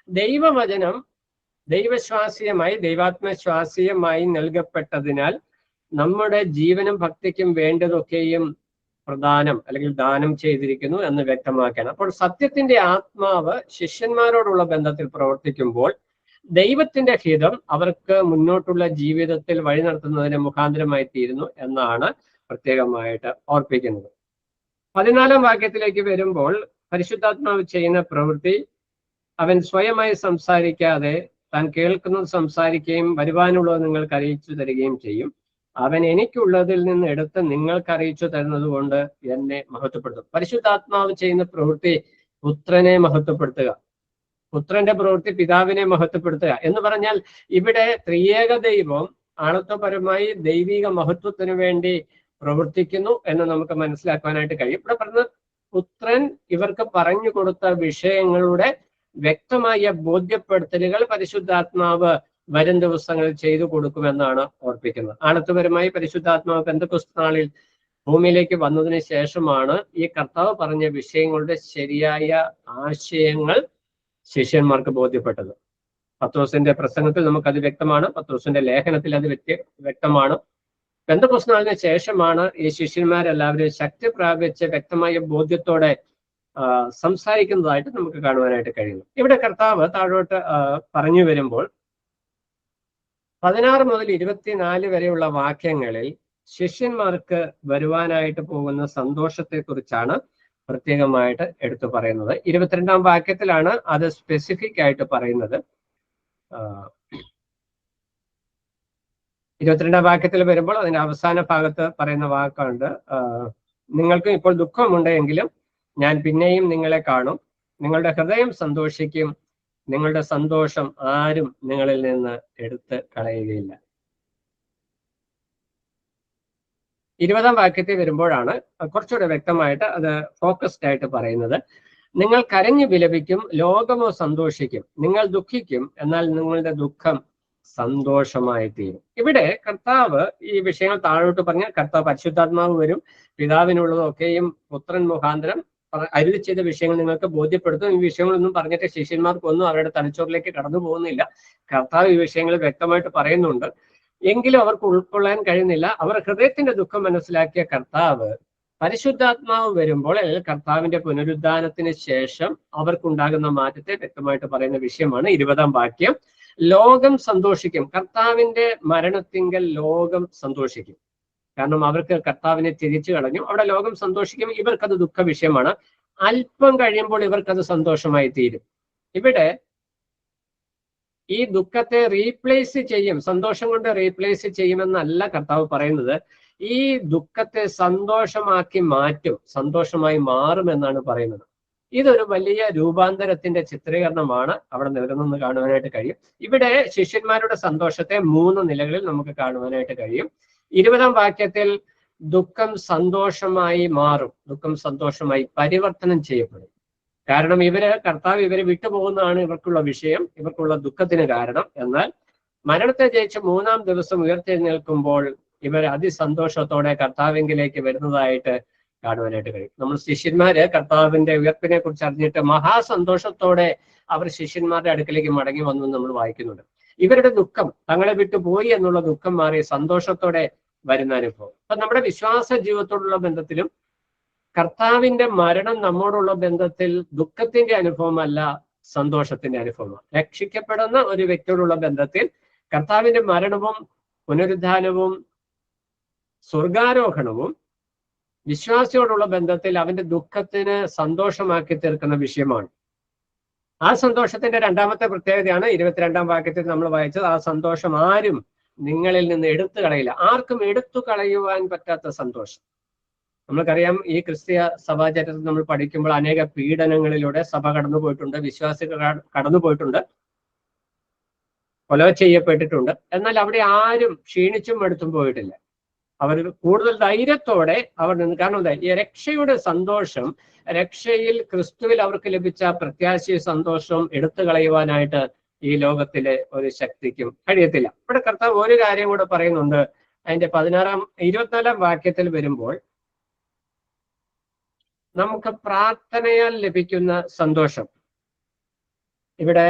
ദൈവവചനം ദൈവശ്വാസീയമായി, ദൈവാത്മശ്വാസീയമായി നൽകപ്പെട്ടതിനാൽ നമ്മുടെ ജീവനും ഭക്തിക്കും വേണ്ടതൊക്കെയും പ്രദാനം അല്ലെങ്കിൽ ദാനം ചെയ്തിരിക്കുന്നു എന്ന് വ്യക്തമാക്കാൻ. അപ്പോൾ സത്യത്തിന്റെ ആത്മാവ് ശിഷ്യന്മാരോടുള്ള ബന്ധത്തിൽ പ്രവർത്തിക്കുമ്പോൾ ദൈവത്തിന്റെ ഹിതം അവർക്ക് മുന്നോട്ടുള്ള ജീവിതത്തിൽ വഴി നടത്തുന്നതിന് മുഖാന്തരമായി തീരുന്നു എന്നാണ് പ്രത്യേകമായിട്ട് ഓർപ്പിക്കുന്നത്. 14-ാം വാക്യത്തിലേക്ക് വരുമ്പോൾ പരിശുദ്ധാത്മാവ് ചെയ്യുന്ന പ്രവൃത്തി, അവൻ സ്വയമായി സംസാരിക്കാതെ താൻ കേൾക്കുന്നത് സംസാരിക്കുകയും വരുവാനുള്ളത് നിങ്ങൾക്ക് അറിയിച്ചു തരികയും ചെയ്യും. അവൻ എനിക്കുള്ളതിൽ നിന്ന് എടുത്ത് നിങ്ങൾക്ക് അറിയിച്ചു തരുന്നത് കൊണ്ട് എന്നെ മഹത്വപ്പെടുത്തും. പരിശുദ്ധാത്മാവ് ചെയ്യുന്ന പ്രവൃത്തി പുത്രനെ മഹത്വപ്പെടുത്തുക, പുത്രന്റെ പ്രവൃത്തി പിതാവിനെ മഹത്വപ്പെടുത്തുക എന്ന് പറഞ്ഞാൽ ഇവിടെ ത്രിയേക ദൈവം ആണത്വപരമായി ദൈവിക മഹത്വത്തിന് വേണ്ടി പ്രവർത്തിക്കുന്നു എന്ന് നമുക്ക് മനസ്സിലാക്കാനായിട്ട് കഴിയും. ഇവിടെ പറഞ്ഞ പുത്രൻ ഇവർക്ക് പറഞ്ഞു കൊടുത്ത വിഷയങ്ങളുടെ വ്യക്തമായ ബോധ്യപ്പെടുത്തലുകൾ പരിശുദ്ധാത്മാവ് വരും ദിവസങ്ങളിൽ ചെയ്തു കൊടുക്കുമെന്നാണ് ഓർപ്പിക്കുന്നത്. ആണത്വപരമായി പരിശുദ്ധാത്മാവ് പെന്തക്കോസ്ത് നാളിൽ ഭൂമിയിലേക്ക് വന്നതിന് ശേഷമാണ് ഈ കർത്താവ് പറഞ്ഞ വിഷയങ്ങളുടെ ശരിയായ ആശയങ്ങൾ ശിഷ്യന്മാർക്ക് ബോധ്യപ്പെട്ടത്. പത്രോസിന്റെ പ്രസംഗത്തിൽ നമുക്കത് വ്യക്തമാണ്, പത്രോസിന്റെ ലേഖനത്തിൽ അത് വ്യക്തമാണ്. പെന്തക്കോസ്ത് നാളിന് ശേഷമാണ് ഈ ശിഷ്യന്മാരെല്ലാവരും ശക്തി പ്രാപിച്ച് വ്യക്തമായ ബോധ്യത്തോടെ സംസാരിക്കുന്നതായിട്ട് നമുക്ക് കാണുവാനായിട്ട് കഴിയുന്നു. ഇവിടെ കർത്താവ് താഴോട്ട് പറഞ്ഞു വരുമ്പോൾ 16 മുതൽ 24 വരെയുള്ള വാക്യങ്ങളിൽ ശിഷ്യന്മാർക്ക് വരുവാനായിട്ട് പോകുന്ന സന്തോഷത്തെക്കുറിച്ചാണ് പ്രത്യേകമായിട്ട് എടുത്തു പറയുന്നത്. 22-ാം വാക്യത്തിലാണ് അത് സ്പെസിഫിക് ആയിട്ട് പറയുന്നത്. 22-ാം വാക്യത്തിൽ വരുമ്പോൾ അതിന്റെ അവസാന ഭാഗത്ത് പറയുന്ന വാക്കുണ്ട്, നിങ്ങൾക്കും ഇപ്പോൾ ദുഃഖമുണ്ടെങ്കിലും ഞാൻ പിന്നെയും നിങ്ങളെ കാണും, നിങ്ങളുടെ ഹൃദയം സന്തോഷിക്കും, നിങ്ങളുടെ സന്തോഷം ആരും നിങ്ങളിൽ നിന്ന് എടുത്ത് കളയുകയില്ല. 20-ാം വാക്യത്തിൽ വരുമ്പോഴാണ് കുറച്ചുകൂടെ വ്യക്തമായിട്ട് അത് ഫോക്കസ്ഡ് ആയിട്ട് പറയുന്നത്. നിങ്ങൾ കരഞ്ഞു വിലപിക്കും, ലോകമോ സന്തോഷിക്കും, നിങ്ങൾ ദുഃഖിക്കും, എന്നാൽ നിങ്ങളുടെ ദുഃഖം സന്തോഷമായി തീരും. ഇവിടെ കർത്താവ് ഈ വിഷയങ്ങൾ താഴോട്ട് പറഞ്ഞാൽ കർത്താവ് പരിശുദ്ധാത്മാവ് വരും, പിതാവിനുള്ളതൊക്കെയും പുത്രൻ മുഖാന്തരം അരുളി ചെയ്ത വിഷയങ്ങൾ നിങ്ങൾക്ക് ബോധ്യപ്പെടുത്തും. ഈ വിഷയങ്ങളൊന്നും പറഞ്ഞിട്ട് ശിഷ്യന്മാർക്കൊന്നും അവരുടെ തലച്ചോറിലേക്ക് കടന്നു പോകുന്നില്ല. കർത്താവ് ഈ വിഷയങ്ങൾ വ്യക്തമായിട്ട് പറയുന്നുണ്ട്, എങ്കിലും അവർക്ക് ഉൾക്കൊള്ളാൻ കഴിയുന്നില്ല. അവർ ഹൃദയത്തിന്റെ ദുഃഖം മനസ്സിലാക്കിയ കർത്താവ് പരിശുദ്ധാത്മാവ് വരുമ്പോൾ അല്ലെങ്കിൽ കർത്താവിന്റെ പുനരുദ്ധാനത്തിന് ശേഷം അവർക്കുണ്ടാകുന്ന മാറ്റത്തെ വ്യക്തമായിട്ട് പറയുന്ന വിഷയമാണ് 20-ാം വാക്യം. ലോകം സന്തോഷിക്കും. കർത്താവിന്റെ മരണത്തിങ്കൽ ലോകം സന്തോഷിക്കും. കാരണം അവർക്ക് കർത്താവിനെ തിരിച്ചു കളഞ്ഞു. അവിടെ ലോകം സന്തോഷിക്കും. ഇവർക്കത് ദുഃഖ വിഷയമാണ്. അല്പം കഴിയുമ്പോൾ ഇവർക്കത് സന്തോഷമായി തീരും. ഇവിടെ ഈ ദുഃഖത്തെ റീപ്ലേസ് ചെയ്യും, സന്തോഷം കൊണ്ട് റീപ്ലേസ് ചെയ്യുമെന്നല്ല കർത്താവ് പറയുന്നത്. ഈ ദുഃഖത്തെ സന്തോഷമാക്കി മാറ്റും, സന്തോഷമായി മാറുമെന്നാണ് പറയുന്നത്. ഇതൊരു വലിയ രൂപാന്തരത്തിന്റെ ചിത്രീകരണമാണ് അവിടെ നിലനിന്ന് കാണുവാനായിട്ട് കഴിയും. ഇവിടെ ശിഷ്യന്മാരുടെ സന്തോഷത്തെ 3 നിലകളിൽ നമുക്ക് കാണുവാനായിട്ട് കഴിയും. 20-ാം വാക്യത്തിൽ ദുഃഖം സന്തോഷമായി മാറും, ദുഃഖം സന്തോഷമായി പരിവർത്തനം ചെയ്യപ്പെടും. കാരണം കർത്താവ് ഇവരെ വിട്ടുപോകുന്നതാണ് ഇവർക്കുള്ള വിഷയം, ഇവർക്കുള്ള ദുഃഖത്തിന് കാരണം. എന്നാൽ മരണത്തെ ജയിച്ച് 3-ാം ദിവസം ഉയർത്തെഴുന്നേൽക്കുമ്പോൾ ഇവർ അതിസന്തോഷത്തോടെ കർത്താവിങ്കിലേക്ക് വരുന്നതായിട്ട് കാണുവാനായിട്ട് കഴിയും. നമ്മൾ ശിഷ്യന്മാര് കർത്താവിന്റെ ഉയർപ്പിനെ കുറിച്ച് അറിഞ്ഞിട്ട് മഹാസന്തോഷത്തോടെ അവർ ശിഷ്യന്മാരുടെ അടുക്കിലേക്ക് മടങ്ങി വന്നു നമ്മൾ വായിക്കുന്നുണ്ട്. ഇവരുടെ ദുഃഖം, തങ്ങളെ വിട്ടു പോയി എന്നുള്ള ദുഃഖം മാറി സന്തോഷത്തോടെ വരുന്ന അനുഭവം. അപ്പൊ നമ്മുടെ വിശ്വാസ ജീവിതത്തോടുള്ള ബന്ധത്തിലും കർത്താവിന്റെ മരണം നമ്മോടുള്ള ബന്ധത്തിൽ ദുഃഖത്തിന്റെ അനുഭവമല്ല, സന്തോഷത്തിന്റെ അനുഭവമാണ്. രക്ഷിക്കപ്പെടുന്ന ഒരു വ്യക്തിയോടുള്ള ബന്ധത്തിൽ കർത്താവിന്റെ മരണവും പുനരുദ്ധാനവും സ്വർഗാരോഹണവും വിശ്വാസിയോടുള്ള ബന്ധത്തിൽ അവന്റെ ദുഃഖത്തിന് സന്തോഷമാക്കി തീർക്കുന്ന വിഷയമാണ്. ആ സന്തോഷത്തിന്റെ 2-ാമത്തെ പ്രത്യേകതയാണ് 22-ാം വാക്യത്തിൽ നമ്മൾ വായിച്ചത്. ആ സന്തോഷം ആരും നിങ്ങളിൽ നിന്ന് എടുത്തു കളയില്ല. ആർക്കും എടുത്തു കളയുവാൻ പറ്റാത്ത സന്തോഷം. നമ്മൾക്കറിയാം, ഈ ക്രിസ്തീയ സഭാചരിത്രത്തിൽ നമ്മൾ പഠിക്കുമ്പോൾ അനേക പീഡനങ്ങളിലൂടെ സഭ കടന്നുപോയിട്ടുണ്ട്, വിശ്വാസികൾ കടന്നുപോയിട്ടുണ്ട്, കൊല ചെയ്യപ്പെട്ടിട്ടുണ്ട്. എന്നാൽ അവിടെ ആരും ക്ഷീണിച്ചും മടുത്തും പോയിട്ടില്ല. അവർ കൂടുതൽ ധൈര്യത്തോടെ അവർ നിന്ന്. കാരണം ഈ രക്ഷയുടെ സന്തോഷം, രക്ഷയിൽ ക്രിസ്തുവിൽ അവർക്ക് ലഭിച്ച പ്രത്യാശയ സന്തോഷം എടുത്തു കളയുവാനായിട്ട് ഈ ലോകത്തിലെ ഒരു ശക്തിക്കും കഴിയത്തില്ല. ഇവിടെ കർത്താവ് ഒരു കാര്യം കൂടെ പറയുന്നുണ്ട്. അതിന്റെ 24-ാം വാക്യത്തിൽ വരുമ്പോൾ നമുക്ക് പ്രാർത്ഥനയാൽ ലഭിക്കുന്ന സന്തോഷം. ഇവിടെ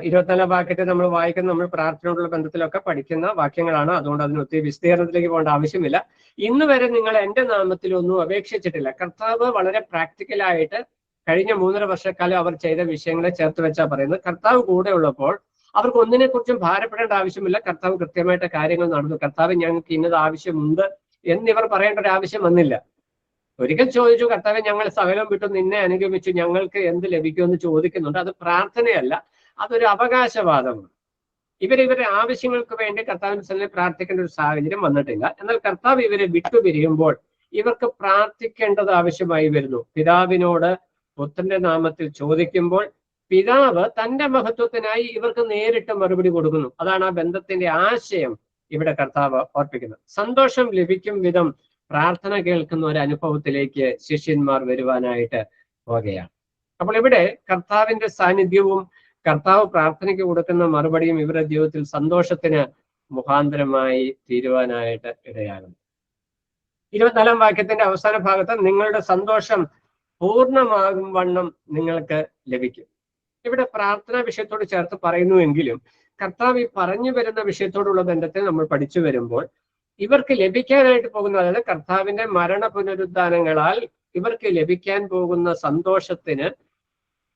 24-ാം വാക്യത്തിൽ നമ്മൾ വായിക്കുന്ന, നമ്മൾ പ്രാർത്ഥനയോടുള്ള ബന്ധത്തിലൊക്കെ പഠിക്കുന്ന വാക്യങ്ങളാണ്. അതുകൊണ്ട് അതിന് ഒത്തിരി വിസ്തീർണത്തിലേക്ക് പോകേണ്ട ആവശ്യമില്ല. ഇന്ന് വരെ നിങ്ങൾ എൻ്റെ നാമത്തിലൊന്നും അപേക്ഷിച്ചിട്ടില്ല. കർത്താവ് വളരെ പ്രാക്ടിക്കലായിട്ട് കഴിഞ്ഞ 3.5 വർഷക്കാലം അവർ ചെയ്ത വിഷയങ്ങളെ ചേർത്ത് വെച്ചാ പറയുന്നത്. കർത്താവ് കൂടെ ഉള്ളപ്പോൾ അവർക്ക് ഒന്നിനെ കുറിച്ചും ഭാരപ്പെടേണ്ട ആവശ്യമില്ല. കർത്താവ് കൃത്യമായിട്ട് കാര്യങ്ങൾ നടന്നു. കർത്താവ് ഞങ്ങൾക്ക് ഇന്നത് ആവശ്യമുണ്ട് എന്നിവർ പറയേണ്ട ഒരു ആവശ്യം വന്നില്ല. ഒരിക്കൽ ചോദിച്ചു, കർത്താവെ ഞങ്ങൾ സകലം വിട്ടു നിന്നെ അനുഗമിച്ചു, ഞങ്ങൾക്ക് എന്ത് ലഭിക്കുമെന്ന് ചോദിക്കുന്നുണ്ട്. അത് പ്രാർത്ഥനയല്ല, അതൊരു അവകാശവാദമാണ്. ഇവരുടെ ആവശ്യങ്ങൾക്ക് വേണ്ടി കർത്താവിന്റെ സന്നിധിയിൽ പ്രാർത്ഥിക്കേണ്ട ഒരു സാഹചര്യം വന്നിട്ടില്ല. എന്നാൽ കർത്താവ് ഇവരെ വിട്ടുപിരിയുമ്പോൾ ഇവർക്ക് പ്രാർത്ഥിക്കേണ്ടത് ആവശ്യമായി വരുന്നു. പിതാവിനോട് പുത്രന്റെ നാമത്തിൽ ചോദിക്കുമ്പോൾ പിതാവ് തന്റെ മഹത്വത്തിനായി ഇവർക്ക് നേരിട്ട് മറുപടി കൊടുക്കുന്നു. അതാണ് ആ ബന്ധത്തിന്റെ ആശയം ഇവിടെ കർത്താവ് ഓർപ്പിക്കുന്നത്. സന്തോഷം ലഭിക്കും വിധം പ്രാർത്ഥന കേൾക്കുന്ന ഒരു അനുഭവത്തിലേക്ക് ശിഷ്യന്മാർ വരുവാനായിട്ട് പോകുകയാണ്. അപ്പോൾ ഇവിടെ കർത്താവിന്റെ സാന്നിധ്യവും കർത്താവ് പ്രാർത്ഥനയ്ക്ക് കൊടുക്കുന്ന മറുപടിയും ഇവരുടെ ജീവിതത്തിൽ സന്തോഷത്തിന് മുഖാന്തരമായി തീരുവാനായിട്ട് ഇടയാകുന്നു. 24-ാം വാക്യത്തിന്റെ അവസാന ഭാഗത്ത് നിങ്ങളുടെ സന്തോഷം പൂർണ്ണമാകും വണ്ണം നിങ്ങൾക്ക് ലഭിക്കും. ഇവിടെ പ്രാർത്ഥനാ വിഷയത്തോട് ചേർത്ത് പറയുന്നുവെങ്കിലും കർത്താവ് ഈ പറഞ്ഞു വരുന്ന വിഷയത്തോടുള്ള ബന്ധത്തിൽ നമ്മൾ പഠിച്ചു വരുമ്പോൾ ഇവർക്ക് ലഭിക്കാനായിട്ട് പോകുന്ന, അതായത് കർത്താവിന്റെ മരണ പുനരുദ്ധാനങ്ങളാൽ ഇവർക്ക് ലഭിക്കാൻ പോകുന്ന സന്തോഷത്തിന്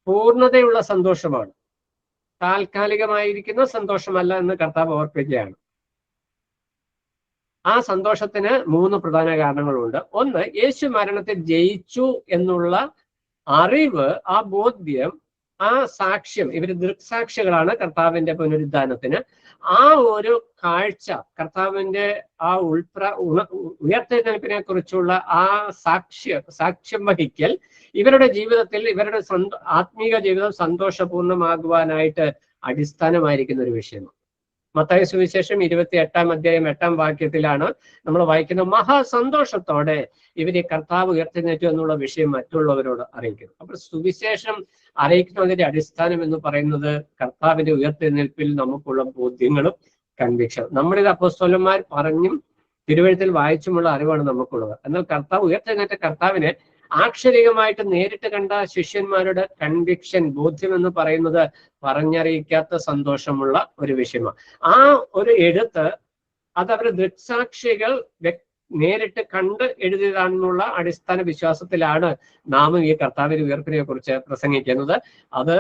പൂർണ്ണതയുള്ള സന്തോഷമാണ്, താൽക്കാലികമായിരിക്കുന്ന സന്തോഷമല്ല എന്ന് കർത്താവ് ഓർപ്പിക്കുകയാണ്. ആ സന്തോഷത്തിന് 3 പ്രധാന കാരണങ്ങളുണ്ട്. ഒന്ന്, യേശു മരണത്തെ ജയിച്ചു എന്നുള്ള അറിവ്, ആ ബോധ്യം, ആ സാക്ഷ്യം. ഇവർ ദൃക്സാക്ഷികളാണ് കർത്താവിന്റെ പുനരുദ്ധാനത്തിന്. ആ ഒരു കാഴ്ച, കർത്താവിന്റെ ആ ഉയർത്തെഴുന്നേൽപ്പിനെ കുറിച്ചുള്ള ആ സാക്ഷ്യം വഹിക്കൽ ഇവരുടെ ജീവിതത്തിൽ, ഇവരുടെ ആത്മീക ജീവിതം സന്തോഷപൂർണ്ണമാകുവാനായിട്ട് അടിസ്ഥാനമായിരിക്കുന്ന ഒരു വിഷയമാണ്. മത്തായി സുവിശേഷം 28-ാം അധ്യായം 8-ാം വാക്യത്തിലാണ് നമ്മൾ വായിക്കുന്ന, മഹാസന്തോഷത്തോടെ ഇവരെ കർത്താവ് ഉയർത്തെഴുന്നേറ്റു എന്നുള്ള വിഷയം മറ്റുള്ളവരോട് അറിയിക്കുന്നു. അപ്പോൾ സുവിശേഷം അറിയിക്കുന്നതിന്റെ അടിസ്ഥാനം എന്ന് പറയുന്നത് കർത്താവിന്റെ ഉയർത്തെഴുന്നേൽപ്പിൽ നമുക്കുള്ള ബോധ്യങ്ങളും കൺവിക്ഷൻ. നമ്മളിത് അപ്പോസ്തലന്മാർ പറഞ്ഞും തിരുവഴുത്തിൽ വായിച്ചുമുള്ള അറിവാണ് നമുക്കുള്ളത്. എന്നാൽ കർത്താവ് ഉയർത്തെഴുന്നേറ്റ കർത്താവിനെ ആക്ഷരികമായിട്ട് നേരിട്ട് കണ്ട ശിഷ്യന്മാരുടെ കൺവിക്ഷൻ, ബോധ്യം എന്ന് പറയുന്നത് പറഞ്ഞറിയിക്കാത്ത സന്തോഷമുള്ള ഒരു വിഷയമാണ്. ആ ഒരു എഴുത്ത് അത് അവരുടെ ദൃക്സാക്ഷികൾ നേരിട്ട് കണ്ട് എഴുതിയതാണെന്നുള്ള അടിസ്ഥാന വിശ്വാസത്തിലാണ് നാം ഈ കർത്താവിന്റെ ഉയർപ്പിനെ കുറിച്ച് പ്രസംഗിക്കുന്നത്. അത്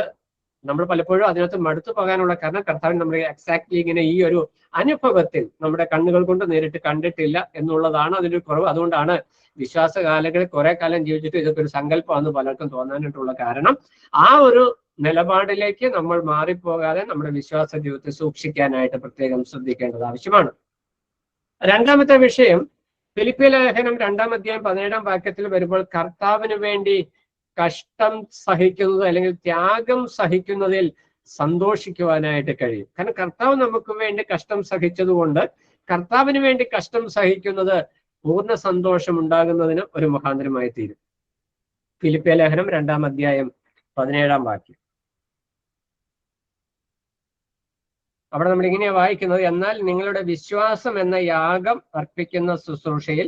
നമ്മൾ പലപ്പോഴും അതിനകത്ത് മടുത്തു പോകാനുള്ള കാരണം കർത്താവിന് നമ്മൾ എക്സാക്ട്ലി ഇങ്ങനെ ഈ ഒരു അനുഭവത്തിൽ നമ്മുടെ കണ്ണുകൾ കൊണ്ട് നേരിട്ട് കണ്ടിട്ടില്ല എന്നുള്ളതാണ് അതിന്റെ കുറവ്. അതുകൊണ്ടാണ് വിശ്വാസ കാലങ്ങളിൽ കുറെ കാലം ജീവിച്ചിട്ട് ഇതൊക്കെ ഒരു സങ്കല്പമാണെന്ന് പലർക്കും തോന്നാനായിട്ടുള്ള കാരണം ആ ഒരു നിലപാടിലേക്ക് നമ്മൾ മാറിപ്പോകാതെ നമ്മുടെ വിശ്വാസ ജീവിതത്തെ സൂക്ഷിക്കാനായിട്ട് പ്രത്യേകം ശ്രദ്ധിക്കേണ്ടത് ആവശ്യമാണ്. രണ്ടാമത്തെ വിഷയം ഫിലിപ്പിയ ലേഖനം 2-ാം അധ്യായം 17-ാം വാക്യത്തിൽ വരുമ്പോൾ കർത്താവിന് വേണ്ടി കഷ്ടം സഹിക്കുന്നത് അല്ലെങ്കിൽ ത്യാഗം സഹിക്കുന്നതിൽ സന്തോഷിക്കുവാനായിട്ട് കഴിയും. കാരണം കർത്താവ് നമുക്ക് വേണ്ടി കഷ്ടം സഹിച്ചതുകൊണ്ട് കർത്താവിന് വേണ്ടി കഷ്ടം സഹിക്കുന്നത് പൂർണ്ണ സന്തോഷം ഉണ്ടാകുന്നതിന് ഒരു മുഖാന്തരമായി തീരും. ഫിലിപ്പിയ ലേഖനം 2-ാം അധ്യായം 17-ാം വാക്യം. അവിടെ നമ്മൾ ഇങ്ങനെയാ വായിക്കുന്നത്, എന്നാൽ നിങ്ങളുടെ വിശ്വാസം എന്ന യാഗം അർപ്പിക്കുന്ന ശുശ്രൂഷയിൽ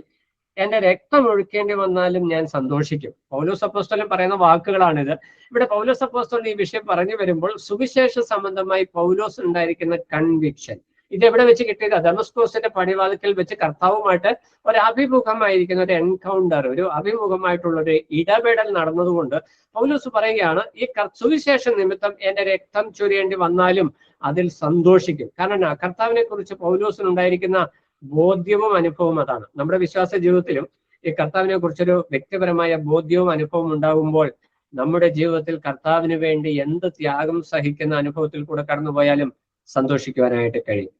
എന്റെ രക്തം ഒഴുക്കേണ്ടി വന്നാലും ഞാൻ സന്തോഷിക്കും. പൗലോസ് അപ്പോസ്തലൻ പറയുന്ന വാക്കുകളാണിത്. ഇവിടെ പൗലോസ് അപ്പോസ്തലൻ ഈ വിഷയം പറഞ്ഞു വരുമ്പോൾ സുവിശേഷ സംബന്ധമായി പൗലോസ് ഉണ്ടായിരിക്കുന്ന കൺവിക്ഷൻ ഇത് എവിടെ വെച്ച് കിട്ടിയത്? ദമസ്കോസിന്റെ പടിവാതിക്കൽ വെച്ച് കർത്താവുമായിട്ട് ഒരു അഭിമുഖമായിരിക്കുന്ന ഒരു എൻകൗണ്ടർ, ഒരു അഭിമുഖമായിട്ടുള്ള ഒരു ഇടപെടൽ നടന്നതുകൊണ്ട് പൗലോസ് പറയുകയാണ്, ഈ സുവിശേഷ നിമിത്തം എന്റെ രക്തം ചൊരിയേണ്ടി വന്നാലും അതിൽ സന്തോഷിക്കും. കാരണം കർത്താവിനെ കുറിച്ച് പൗലോസിനുണ്ടായിരിക്കുന്ന ബോധ്യവും അനുഭവവും അതാണ്. നമ്മുടെ വിശ്വാസ ജീവിതത്തിലും ഈ കർത്താവിനെ കുറിച്ചൊരു വ്യക്തിപരമായ ബോധ്യവും അനുഭവം ഉണ്ടാകുമ്പോൾ നമ്മുടെ ജീവിതത്തിൽ കർത്താവിന് വേണ്ടി എന്ത് ത്യാഗം സഹിക്കുന്ന അനുഭവത്തിൽ കൂടെ കടന്നുപോയാലും സന്തോഷിക്കുവാനായിട്ട് കഴിയും.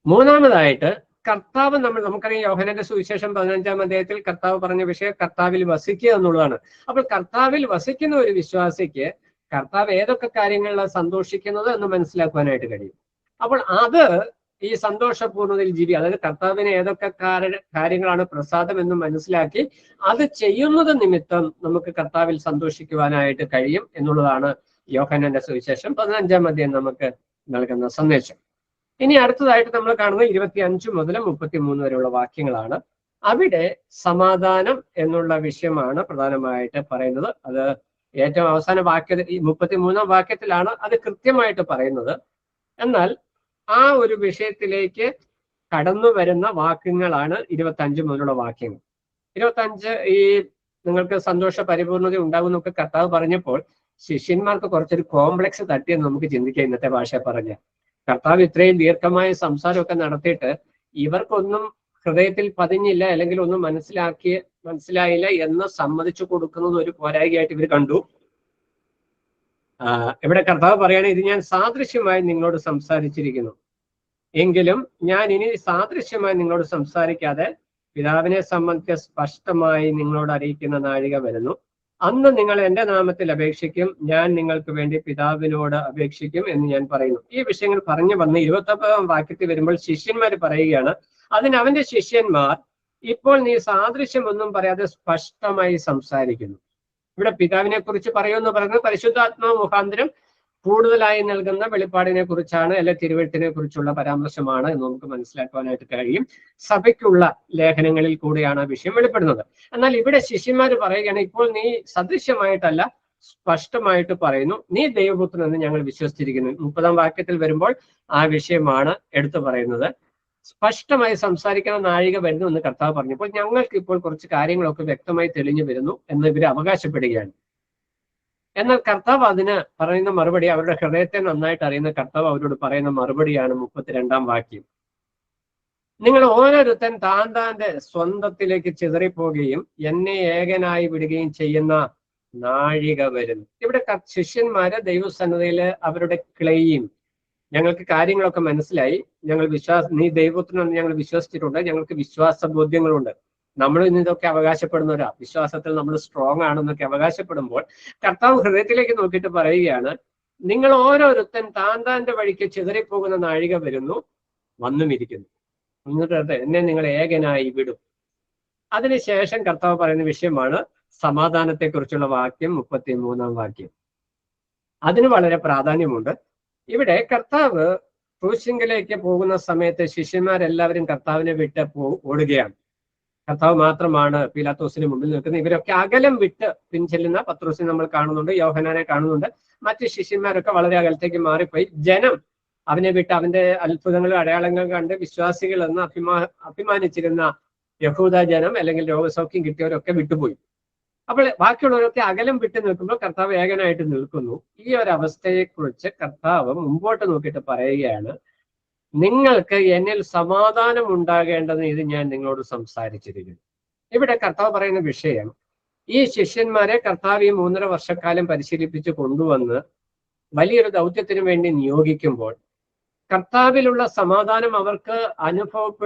മൂന്നാമതായിട്ട് കർത്താവ് നമുക്കറിയാം യോഹന്നാന്റെ സുവിശേഷം 15-ാം അധ്യായത്തിൽ കർത്താവ് പറഞ്ഞ വിഷയം കർത്താവിൽ വസിക്കുക എന്നുള്ളതാണ്. അപ്പോൾ കർത്താവിൽ വസിക്കുന്ന ഒരു വിശ്വാസിക്ക് കർത്താവ് ഏതൊക്കെ കാര്യങ്ങളിലാണ് സന്തോഷിക്കുന്നത് എന്ന് മനസ്സിലാക്കുവാനായിട്ട് കഴിയും. അപ്പോൾ അത് ഈ സന്തോഷപൂർണ്ണതയിൽ ജീവിക്കുക, അതായത് കർത്താവിന് ഏതൊക്കെ കാര്യങ്ങളാണ് പ്രസാദം എന്ന് മനസ്സിലാക്കി അത് ചെയ്യുന്നത് നിമിത്തം നമുക്ക് കർത്താവിൽ സന്തോഷിക്കുവാനായിട്ട് കഴിയും എന്നുള്ളതാണ് യോഹന്നാന്റെ സുവിശേഷം 15-ാം അധ്യായം നമുക്ക് നൽകുന്ന സന്ദേശം. ഇനി അടുത്തതായിട്ട് നമ്മൾ കാണുന്നത് 25 മുതൽ 33 വരെയുള്ള വാക്യങ്ങളാണ്. അവിടെ സമാധാനം എന്നുള്ള വിഷയമാണ് പ്രധാനമായിട്ട് പറയുന്നത്. അത് ഏറ്റവും അവസാന വാക്യത്തിൽ 33-ാം വാക്യത്തിലാണ് അത് കൃത്യമായിട്ട് പറയുന്നത്. എന്നാൽ ആ ഒരു വിഷയത്തിലേക്ക് കടന്നു വരുന്ന വാക്യങ്ങളാണ് 25 മുതലുള്ള വാക്യങ്ങൾ. 25 ഈ നിങ്ങൾക്ക് സന്തോഷ പരിപൂർണത ഉണ്ടാകുന്നൊക്കെ കർത്താവ് പറഞ്ഞപ്പോൾ ശിഷ്യന്മാർക്ക് കുറച്ചൊരു കോംപ്ലക്സ് തട്ടിയെന്ന് നമുക്ക് ചിന്തിക്കാം. ഇന്നത്തെ ഭാഷ പറഞ്ഞ കർത്താവ് ഇത്രയും ദീർഘമായ സംസാരമൊക്കെ നടത്തിയിട്ട് ഇവർക്കൊന്നും ഹൃദയത്തിൽ പതിഞ്ഞില്ല, അല്ലെങ്കിൽ ഒന്നും മനസ്സിലായില്ല എന്ന് സമ്മതിച്ചു കൊടുക്കുന്നത് ഒരു പോരായികയായിട്ട് ഇവർ കണ്ടു. ഇവിടെ കർത്താവ് പറയാണ്, ഇത് ഞാൻ സാദൃശ്യമായി നിങ്ങളോട് സംസാരിച്ചിരിക്കുന്നു, എങ്കിലും ഞാൻ ഇനി സാദൃശ്യമായി നിങ്ങളോട് സംസാരിക്കാതെ പിതാവിനെ സംബന്ധിച്ച് സ്പഷ്ടമായി നിങ്ങളോട് അറിയിക്കുന്ന നാഴിക വരുന്നു. അന്ന് നിങ്ങൾ എന്റെ നാമത്തിൽ അപേക്ഷിക്കും, ഞാൻ നിങ്ങൾക്ക് വേണ്ടി പിതാവിനോട് അപേക്ഷിക്കും എന്ന് ഞാൻ പറയുന്നു. ഈ വിഷയങ്ങൾ പറഞ്ഞു വന്ന് 29-ാം വാക്യത്തിൽ വരുമ്പോൾ ശിഷ്യന്മാർ പറയുകയാണ്, അതിന് അവന്റെ ശിഷ്യന്മാർ, ഇപ്പോൾ നീ സാദൃശ്യമൊന്നും പറയാതെ സ്പഷ്ടമായി സംസാരിക്കുന്നു. ഇവിടെ പിതാവിനെ കുറിച്ച് പറയുമെന്ന് പറയുന്നത് പരിശുദ്ധാത്മാവ് മുഖാന്തരം കൂടുതലായി നൽകുന്ന വെളിപ്പാടിനെ കുറിച്ചാണ്, അല്ലെ തിരുവെഴുത്തിനെ കുറിച്ചുള്ള പരാമർശമാണ് എന്ന് നമുക്ക് മനസ്സിലാക്കുവാനായിട്ട് കഴിയും. സഭയ്ക്കുള്ള ലേഖനങ്ങളിൽ കൂടെയാണ് ആ വിഷയം വെളിപ്പെടുന്നത്. എന്നാൽ ഇവിടെ ശിഷ്യന്മാർ പറയുകയാണ്, ഇപ്പോൾ നീ സദൃശ്യമായിട്ടല്ല സ്പഷ്ടമായിട്ട് പറയുന്നു, നീ ദൈവപുത്രൻ എന്ന് ഞങ്ങൾ വിശ്വസിച്ചിരിക്കുന്നു. 30-ാം വാക്യത്തിൽ വരുമ്പോൾ ആ വിഷയമാണ് എടുത്തു പറയുന്നത്. സ്പഷ്ടമായി സംസാരിക്കുന്ന നാഴിക വരുന്നു എന്ന് കർത്താവ് പറഞ്ഞപ്പോൾ ഞങ്ങൾക്ക് ഇപ്പോൾ കുറച്ച് കാര്യങ്ങളൊക്കെ വ്യക്തമായി തെളിഞ്ഞു വരുന്നു എന്ന് ഇവർ അവകാശപ്പെടുകയാണ്. എന്നാൽ കർത്താവ് അതിന് പറയുന്ന മറുപടി, അവരുടെ ഹൃദയത്തെ നന്നായിട്ട് അറിയുന്ന കർത്താവ് അവരോട് പറയുന്ന മറുപടിയാണ് 32-ാം വാക്യം. നിങ്ങൾ ഓരോരുത്തൻ താൻ്റെ സ്വന്തത്തിലേക്ക് ചിതറിപ്പോവുകയും എന്നെ ഏകനായി വിടുകയും ചെയ്യുന്ന നാഴിക വരുന്നു. ഇവിടെ ശിഷ്യന്മാര് ദൈവസന്നദ്ധയില് അവരുടെ ക്ലെയിം, ഞങ്ങൾക്ക് കാര്യങ്ങളൊക്കെ മനസ്സിലായി, ഞങ്ങൾ നീ ദൈവപുത്രനെന്ന് ഞങ്ങൾ വിശ്വസിച്ചിട്ടുണ്ട്, ഞങ്ങൾക്ക് വിശ്വാസ ബോധ്യങ്ങളുണ്ട്, നമ്മൾ ഇന്ന് ഇതൊക്കെ അവകാശപ്പെടുന്നവരാ, വിശ്വാസത്തിൽ നമ്മൾ സ്ട്രോങ് ആണെന്നൊക്കെ അവകാശപ്പെടുമ്പോൾ കർത്താവ് ഹൃദയത്തിലേക്ക് നോക്കിയിട്ട് പറയുകയാണ്, നിങ്ങൾ ഓരോരുത്തൻ താൻ്റെ വഴിക്ക് ചിതറിപ്പോകുന്ന നാഴിക വരുന്നു, വന്നുമിരിക്കുന്നു, എന്നിട്ട് എന്നെ നിങ്ങൾ ഏകനായി വിടും. അതിനുശേഷം കർത്താവ് പറയുന്ന വിഷയമാണ് സമാധാനത്തെക്കുറിച്ചുള്ള വാക്യം, 33-ാം വാക്യം. അതിന് വളരെ പ്രാധാന്യമുണ്ട്. ഇവിടെ കർത്താവ് ക്രൂശിങ്കലേക്ക് പോകുന്ന സമയത്ത് ശിഷ്യന്മാരെല്ലാവരും കർത്താവിനെ വിട്ട് ഓടുകയാണ്. കർത്താവ് മാത്രമാണ് പീലാത്തോസിന് മുമ്പിൽ നിൽക്കുന്നത്. ഇവരൊക്കെ അകലം വിട്ട് പിൻചെല്ലുന്ന പത്രോസിനെ നമ്മൾ കാണുന്നുണ്ട്, യോഹന്നാനെ കാണുന്നുണ്ട്. മറ്റ് ശിഷ്യന്മാരൊക്കെ വളരെ അകലത്തേക്ക് മാറിപ്പോയി. ജനം അവനെ വിട്ട് അവന്റെ അത്ഭുതങ്ങളും അടയാളങ്ങൾ കണ്ട് വിശ്വാസികൾ എന്ന് അഭിമാനിച്ചിരുന്ന യഹൂദ ജനം അല്ലെങ്കിൽ രോഗസൗഖ്യം കിട്ടിയവരൊക്കെ വിട്ടുപോയി. അപ്പോൾ ബാക്കിയുള്ളവരൊക്കെ അകലം വിട്ടു നിൽക്കുമ്പോൾ കർത്താവ് ഏകനായിട്ട് നിൽക്കുന്നു. ഈ ഒരു അവസ്ഥയെക്കുറിച്ച് കർത്താവ് മുമ്പോട്ട് നോക്കിയിട്ട് പറയുകയാണ്, നിങ്ങൾക്ക് എന്നിൽ സമാധാനം ഉണ്ടാകേണ്ടത് ഇത് ഞാൻ നിങ്ങളോട് സംസാരിച്ചിരിക്കുന്നു. ഇവിടെ കർത്താവ് പറയുന്ന വിഷയം, ഈ ശിഷ്യന്മാരെ കർത്താവ് ഈ 3.5 വർഷക്കാലം പരിശീലിപ്പിച്ച് കൊണ്ടുവന്ന് വലിയൊരു ദൗത്യത്തിന് വേണ്ടി നിയോഗിക്കുമ്പോൾ കർത്താവിലുള്ള സമാധാനം അവർക്ക്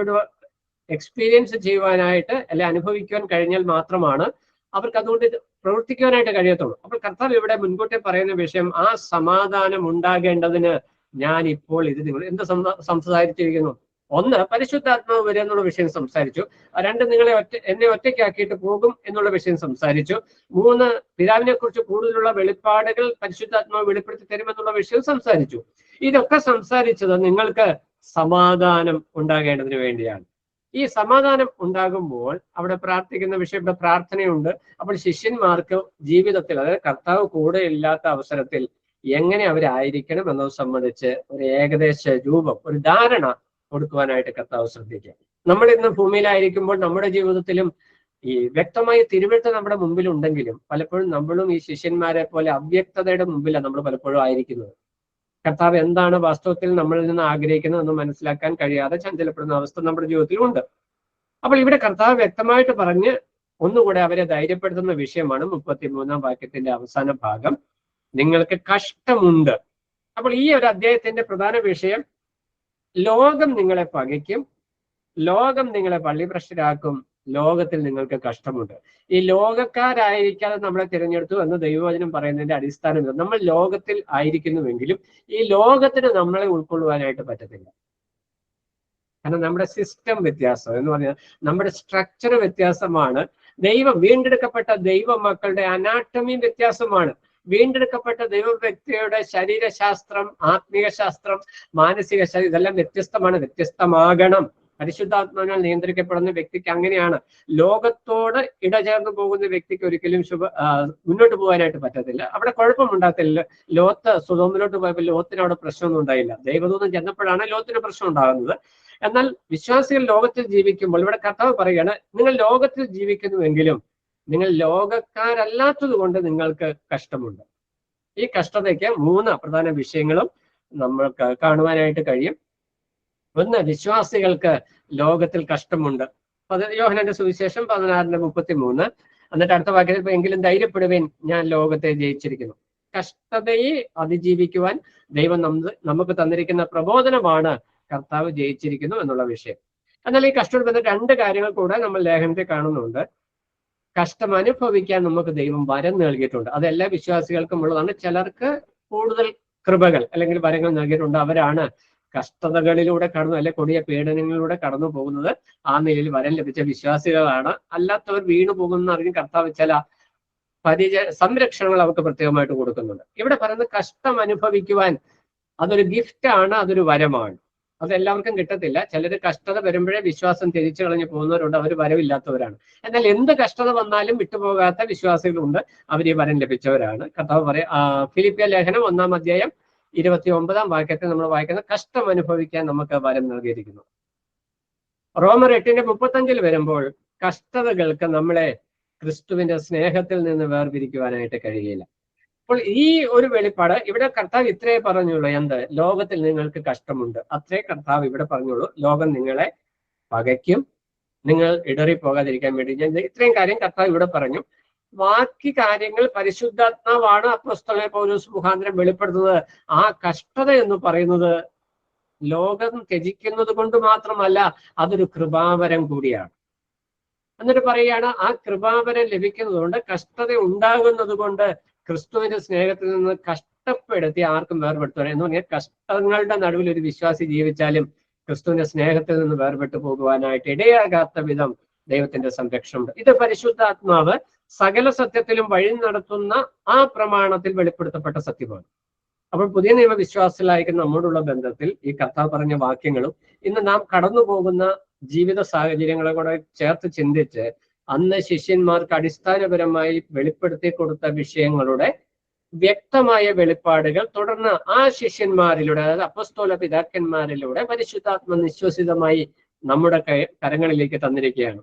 എക്സ്പീരിയൻസ് ചെയ്യുവാനായിട്ട് അല്ലെ അനുഭവിക്കുവാൻ കഴിഞ്ഞാൽ മാത്രമാണ് അവർക്ക് അതുകൊണ്ട് പ്രവർത്തിക്കുവാനായിട്ട് കഴിയത്തുള്ളൂ. അപ്പോൾ കർത്താവ് ഇവിടെ മുൻകൂട്ടി പറയുന്ന വിഷയം, ആ സമാധാനം ഉണ്ടാകേണ്ടതിന് ഞാൻ ഇപ്പോൾ ഇത് നിങ്ങൾ എന്ത് സംസാരിച്ചിരിക്കുന്നു? 1, പരിശുദ്ധാത്മാവ് വരിക എന്നുള്ള വിഷയം സംസാരിച്ചു. 2, എന്നെ ഒറ്റയ്ക്കാക്കിയിട്ട് പോകും എന്നുള്ള വിഷയം സംസാരിച്ചു. 3, പിതാവിനെ കുറിച്ച് കൂടുതലുള്ള വെളിപ്പാടുകൾ പരിശുദ്ധാത്മാവ് വെളിപ്പെടുത്തി തരുമെന്നുള്ള വിഷയം സംസാരിച്ചു. ഇതൊക്കെ സംസാരിച്ചത് നിങ്ങൾക്ക് സമാധാനം ഉണ്ടാകേണ്ടതിന് വേണ്ടിയാണ്. ഈ സമാധാനം ഉണ്ടാകുമ്പോൾ അവിടെ പ്രാർത്ഥിക്കുന്ന വിഷയം, ഇവിടെ പ്രാർത്ഥനയുണ്ട്. അപ്പോൾ ശിഷ്യന്മാർക്ക് ജീവിതത്തിൽ, അതായത് കർത്താവ് കൂടെ ഇല്ലാത്ത അവസരത്തിൽ എങ്ങനെ അവരായിരിക്കണം എന്നത് സംബന്ധിച്ച് ഒരു ഏകദേശ രൂപം, ഒരു ധാരണ കൊടുക്കുവാനായിട്ട് കർത്താവ് ശ്രദ്ധിക്കുക. നമ്മൾ ഇന്ന് ഭൂമിയിലായിരിക്കുമ്പോൾ നമ്മുടെ ജീവിതത്തിലും ഈ വ്യക്തമായ തിരുവെഴുത്ത് നമ്മുടെ മുമ്പിൽ ഉണ്ടെങ്കിലും പലപ്പോഴും നമ്മളും ഈ ശിഷ്യന്മാരെ പോലെ അവ്യക്തതയുടെ മുമ്പിലാണ് നമ്മൾ പലപ്പോഴും ആയിരിക്കുന്നത്. കർത്താവ് എന്താണ് വാസ്തവത്തിൽ നമ്മളിൽ നിന്ന് ആഗ്രഹിക്കുന്നത് എന്ന് മനസ്സിലാക്കാൻ കഴിയാതെ ചഞ്ചലപ്പെടുന്ന അവസ്ഥ നമ്മുടെ ജീവിതത്തിലുണ്ട്. അപ്പോൾ ഇവിടെ കർത്താവ് വ്യക്തമായിട്ട് പറഞ്ഞ് ഒന്നുകൂടെ അവരെ ധൈര്യപ്പെടുത്തുന്ന വിഷയമാണ് 33-ാം വാക്യത്തിന്റെ അവസാന ഭാഗം, നിങ്ങൾക്ക് കഷ്ടമുണ്ട്. അപ്പോൾ ഈ ഒരു അധ്യായത്തിന്റെ പ്രധാന വിഷയം, ലോകം നിങ്ങളെ പകയ്ക്കും, ലോകം നിങ്ങളെ പള്ളിഭ്രഷ്ടരാക്കും, ലോകത്തിൽ നിങ്ങൾക്ക് കഷ്ടമുണ്ട്. ഈ ലോകക്കാരായിരിക്കാതെ നമ്മളെ തിരഞ്ഞെടുത്തു എന്ന് ദൈവവചനം പറയുന്നതിന്റെ അടിസ്ഥാനം, നമ്മൾ ലോകത്തിൽ ആയിരിക്കുന്നുവെങ്കിലും ഈ ലോകത്തിന് നമ്മളെ ഉൾക്കൊള്ളുവാനായിട്ട് പറ്റത്തില്ല. കാരണം നമ്മുടെ സിസ്റ്റം വ്യത്യാസം എന്ന് പറഞ്ഞാൽ നമ്മുടെ സ്ട്രക്ചർ വ്യത്യാസമാണ്. വീണ്ടെടുക്കപ്പെട്ട ദൈവ മക്കളുടെ അനാട്ടമി വ്യത്യാസമാണ്. വീണ്ടെടുക്കപ്പെട്ട ദൈവ വ്യക്തിയുടെ ശരീരശാസ്ത്രം, ആത്മീയ ശാസ്ത്രം, മാനസിക ശരീരം ഇതെല്ലാം വ്യത്യസ്തമാണ്. വ്യത്യസ്തമാകണം. പരിശുദ്ധാത്മാവിനാൽ നിയന്ത്രിക്കപ്പെടുന്ന വ്യക്തിക്ക് അങ്ങനെയാണ്. ലോകത്തോട് ഇടചേർന്ന് പോകുന്ന വ്യക്തിക്ക് ഒരിക്കലും മുന്നോട്ട് പോകാനായിട്ട് പറ്റത്തില്ല. അവിടെ കുഴപ്പമുണ്ടാകത്തില്ല. ലോത്ത് സുദോമിലോട്ട് പോയപ്പോൾ ലോത്തിന് അവിടെ പ്രശ്നമൊന്നും ഉണ്ടായില്ല. ദൈവദൂതൻ ചെന്നപ്പോഴാണ് ലോത്തിന് പ്രശ്നം ഉണ്ടാകുന്നത്. എന്നാൽ വിശ്വാസികൾ ലോകത്തിൽ ജീവിക്കുമ്പോൾ ഇവിടെ കർത്താവ് പറയുകയാണ്, നിങ്ങൾ ലോകത്തിൽ ജീവിക്കുന്നുവെങ്കിലും നിങ്ങൾ ലോകക്കാരല്ലാത്തത് കൊണ്ട് നിങ്ങൾക്ക് കഷ്ടമുണ്ട്. ഈ കഷ്ടതയ്ക്ക് 3 പ്രധാന വിഷയങ്ങളും നമ്മൾക്ക് കാണുവാനായിട്ട് കഴിയും. 1, വിശ്വാസികൾക്ക് ലോകത്തിൽ കഷ്ടമുണ്ട്. അത് യോഹന്നാന്റെ സുവിശേഷം 16:33. എന്നിട്ട് അടുത്ത വാക്യത്തിൽ, എങ്കിലും ധൈര്യപ്പെടുവേൻ, ഞാൻ ലോകത്തെ ജയിച്ചിരിക്കുന്നു. കഷ്ടതയെ അതിജീവിക്കുവാൻ ദൈവം നമുക്ക് തന്നിരിക്കുന്ന പ്രബോധനമാണ് കർത്താവ് ജയിച്ചിരിക്കുന്നു എന്നുള്ള വിഷയം. എന്നാൽ ഈ കഷ്ടപ്പെടുന്ന 2 കാര്യങ്ങൾ കൂടെ നമ്മൾ ലേഖനത്തിൽ കാണുന്നുണ്ട്. കഷ്ടം അനുഭവിക്കാൻ നമുക്ക് ദൈവം വരം നൽകിയിട്ടുണ്ട്. അത് എല്ലാ വിശ്വാസികൾക്കും ഉള്ളതാണ്. ചിലർക്ക് കൂടുതൽ കൃപകൾ അല്ലെങ്കിൽ വരങ്ങൾ നൽകിയിട്ടുണ്ട്. അവരാണ് കഷ്ടതകളിലൂടെ കടന്നു, അല്ലെ കൊടിയ പീഡനങ്ങളിലൂടെ കടന്നു പോകുന്നത്. ആ നിലയിൽ വരം ലഭിച്ച വിശ്വാസികളാണ്. അല്ലാത്തവർ വീണു പോകുന്ന അറിഞ്ഞ് കർത്താവ് ചില സംരക്ഷണങ്ങൾ അവർക്ക് പ്രത്യേകമായിട്ട് കൊടുക്കുന്നുണ്ട്. ഇവിടെ പറയുന്നത് കഷ്ടം അനുഭവിക്കുവാൻ അതൊരു ഗിഫ്റ്റാണ്, അതൊരു വരമാണ്. അത് എല്ലാവർക്കും കിട്ടത്തില്ല. ചിലർ കഷ്ടത വരുമ്പോഴേ വിശ്വാസം തിരിച്ചു കളഞ്ഞു പോകുന്നവരുണ്ട്, അവർ വരവില്ലാത്തവരാണ്. എന്നാൽ എന്ത് കഷ്ടത വന്നാലും വിട്ടുപോകാത്ത വിശ്വാസികളുണ്ട്, അവർ ഈ വരം ലഭിച്ചവരാണ്. കർത്താവ് ഫിലിപ്പിയ ലേഖനം 1-ാം അധ്യായം 29-ാം വാക്യത്തിൽ നമ്മൾ വായിക്കുന്ന കഷ്ടം അനുഭവിക്കാൻ നമുക്ക് വരം നൽകിയിരിക്കുന്നു. റോമർ 8:35 വരുമ്പോൾ കഷ്ടതകൾക്ക് നമ്മളെ ക്രിസ്തുവിന്റെ സ്നേഹത്തിൽ നിന്ന് വേർപിരിക്കുവാനായിട്ട് കഴിയില്ല. അപ്പോൾ ഈ ഒരു വെളിപ്പാട് ഇവിടെ കർത്താവ് ഇത്രേ പറഞ്ഞുള്ളൂ. എന്ത്? ലോകത്തിൽ നിങ്ങൾക്ക് കഷ്ടമുണ്ട്. അത്രേ കർത്താവ് ഇവിടെ പറഞ്ഞുള്ളൂ. ലോകം നിങ്ങളെ പകയ്ക്കും, നിങ്ങൾ ഇടറിപ്പോകാതിരിക്കാൻ വേണ്ടി ഇത്രയും കാര്യം കർത്താവ് ഇവിടെ പറഞ്ഞു. ബാക്കി കാര്യങ്ങൾ പരിശുദ്ധാത്മാവാണ് അപ്പോസ്തലനായ പൗലോസ് മുഖാന്തരം വെളിപ്പെടുത്തുന്നത്. ആ കഷ്ടത എന്ന് പറയുന്നത് ലോകം ത്യജിക്കുന്നത് കൊണ്ട് മാത്രമല്ല, അതൊരു കൃപാവരം കൂടിയാണ്. എന്നിട്ട് പറയുകയാണ്, ആ കൃപാവരം ലഭിക്കുന്നത് കൊണ്ട്, കഷ്ടത ഉണ്ടാകുന്നത് കൊണ്ട് ക്രിസ്തുവിന്റെ സ്നേഹത്തിൽ നിന്ന് കഷ്ടപ്പെടുത്തി ആർക്കും വേർപെടുത്തുക എന്ന് പറഞ്ഞാൽ കഷ്ടങ്ങളുടെ നടുവിൽ ഒരു വിശ്വാസി ജീവിച്ചാലും ക്രിസ്തുവിന്റെ സ്നേഹത്തിൽ നിന്ന് വേർപെട്ടു പോകുവാനായിട്ട് ഇടയാകാത്ത വിധം ദൈവത്തിന്റെ സംരക്ഷണമുണ്ട്. ഇത് പരിശുദ്ധാത്മാവ് സകല സത്യത്തിലും വഴി നടത്തുന്ന ആ പ്രമാണത്തിൽ വെളിപ്പെടുത്തപ്പെട്ട സത്യമാണ്. അപ്പോൾ പുതിയ നിയമവിശ്വാസികളായിരിക്കുന്ന നമ്മോടുള്ള ബന്ധത്തിൽ ഈ കർത്താവ് പറഞ്ഞ വാക്യങ്ങളും ഇന്ന് നാം കടന്നു പോകുന്ന ജീവിത സാഹചര്യങ്ങളെ കൂടെ ചേർത്ത് ചിന്തിച്ച് അന്ന് ശിഷ്യന്മാർക്ക് അടിസ്ഥാനപരമായി വെളിപ്പെടുത്തി കൊടുത്ത വിഷയങ്ങളുടെ വ്യക്തമായ വെളിപ്പാടുകൾ തുടർന്ന് ആ ശിഷ്യന്മാരിലൂടെ, അതായത് അപ്പസ്തോല പിതാക്കന്മാരിലൂടെ പരിശുദ്ധാത്മ നിശ്വസിതമായി നമ്മുടെ കരങ്ങളിലേക്ക് തന്നിരിക്കുകയാണ്.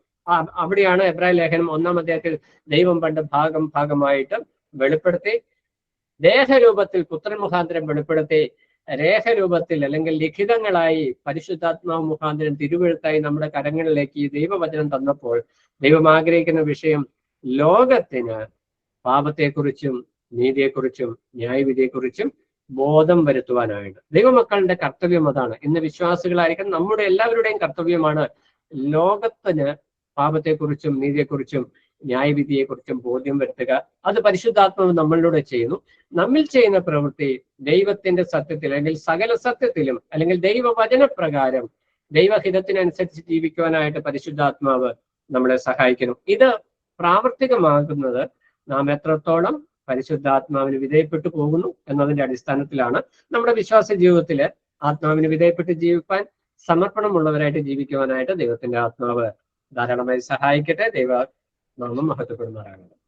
അവിടെയാണ് എബ്രായ ലേഖനം 1-ാം അധ്യായത്തിൽ ദൈവം പണ്ട് ഭാഗമായിട്ട് വെളിപ്പെടുത്തി, ദേഹരൂപത്തിൽ പുത്രൻ മുഖാന്തരം വെളിപ്പെടുത്തി, രേഖരൂപത്തിൽ അല്ലെങ്കിൽ ലിഖിതങ്ങളായി പരിശുദ്ധാത്മാവ് മുഖാന്തരം തിരുവെഴുത്തായി നമ്മുടെ കരങ്ങളിലേക്ക് ഈ ദൈവവചനം തന്നപ്പോൾ ദൈവം ആഗ്രഹിക്കുന്ന വിഷയം ലോകത്തിന് പാപത്തെക്കുറിച്ചും നീതിയെക്കുറിച്ചും ന്യായവിധിയെക്കുറിച്ചും ബോധം വരുത്തുവാനായിട്ട്. ദൈവമക്കളുടെ കർത്തവ്യം അതാണ്. ഇന്ന് വിശ്വാസികളായിരിക്കും നമ്മുടെ എല്ലാവരുടെയും കർത്തവ്യമാണ് ലോകത്തിന് പാപത്തെക്കുറിച്ചും നീതിയെക്കുറിച്ചും ന്യായവിധിയെക്കുറിച്ചും ബോധ്യം വരുത്തുക. അത് പരിശുദ്ധാത്മാവ് നമ്മളിലൂടെ ചെയ്യുന്നു. നമ്മിൽ ചെയ്യുന്ന പ്രവൃത്തി ദൈവത്തിന്റെ സത്യത്തിൽ അല്ലെങ്കിൽ സകല സത്യത്തിലും അല്ലെങ്കിൽ ദൈവവചനപ്രകാരം ദൈവഹിതത്തിനനുസരിച്ച് ജീവിക്കുവാനായിട്ട് പരിശുദ്ധാത്മാവ് നമ്മളെ സഹായിക്കുന്നു. ഇത് പ്രാവർത്തികമാകുന്നത് നാം എത്രത്തോളം പരിശുദ്ധാത്മാവിന് വിധേയപ്പെട്ടു പോകുന്നു എന്നതിന്റെ അടിസ്ഥാനത്തിലാണ്. നമ്മുടെ വിശ്വാസ ജീവിതത്തില് ആത്മാവിന് വിധേയപ്പെട്ട് ജീവിക്കാൻ, സമർപ്പണമുള്ളവരായിട്ട് ജീവിക്കുവാനായിട്ട് ദൈവത്തിന്റെ ആത്മാവ് ധാരാളമായി സഹായിക്കട്ടെ. ദൈവ നാമം മഹത്വപ്പെടുമാറാകട്ടെ.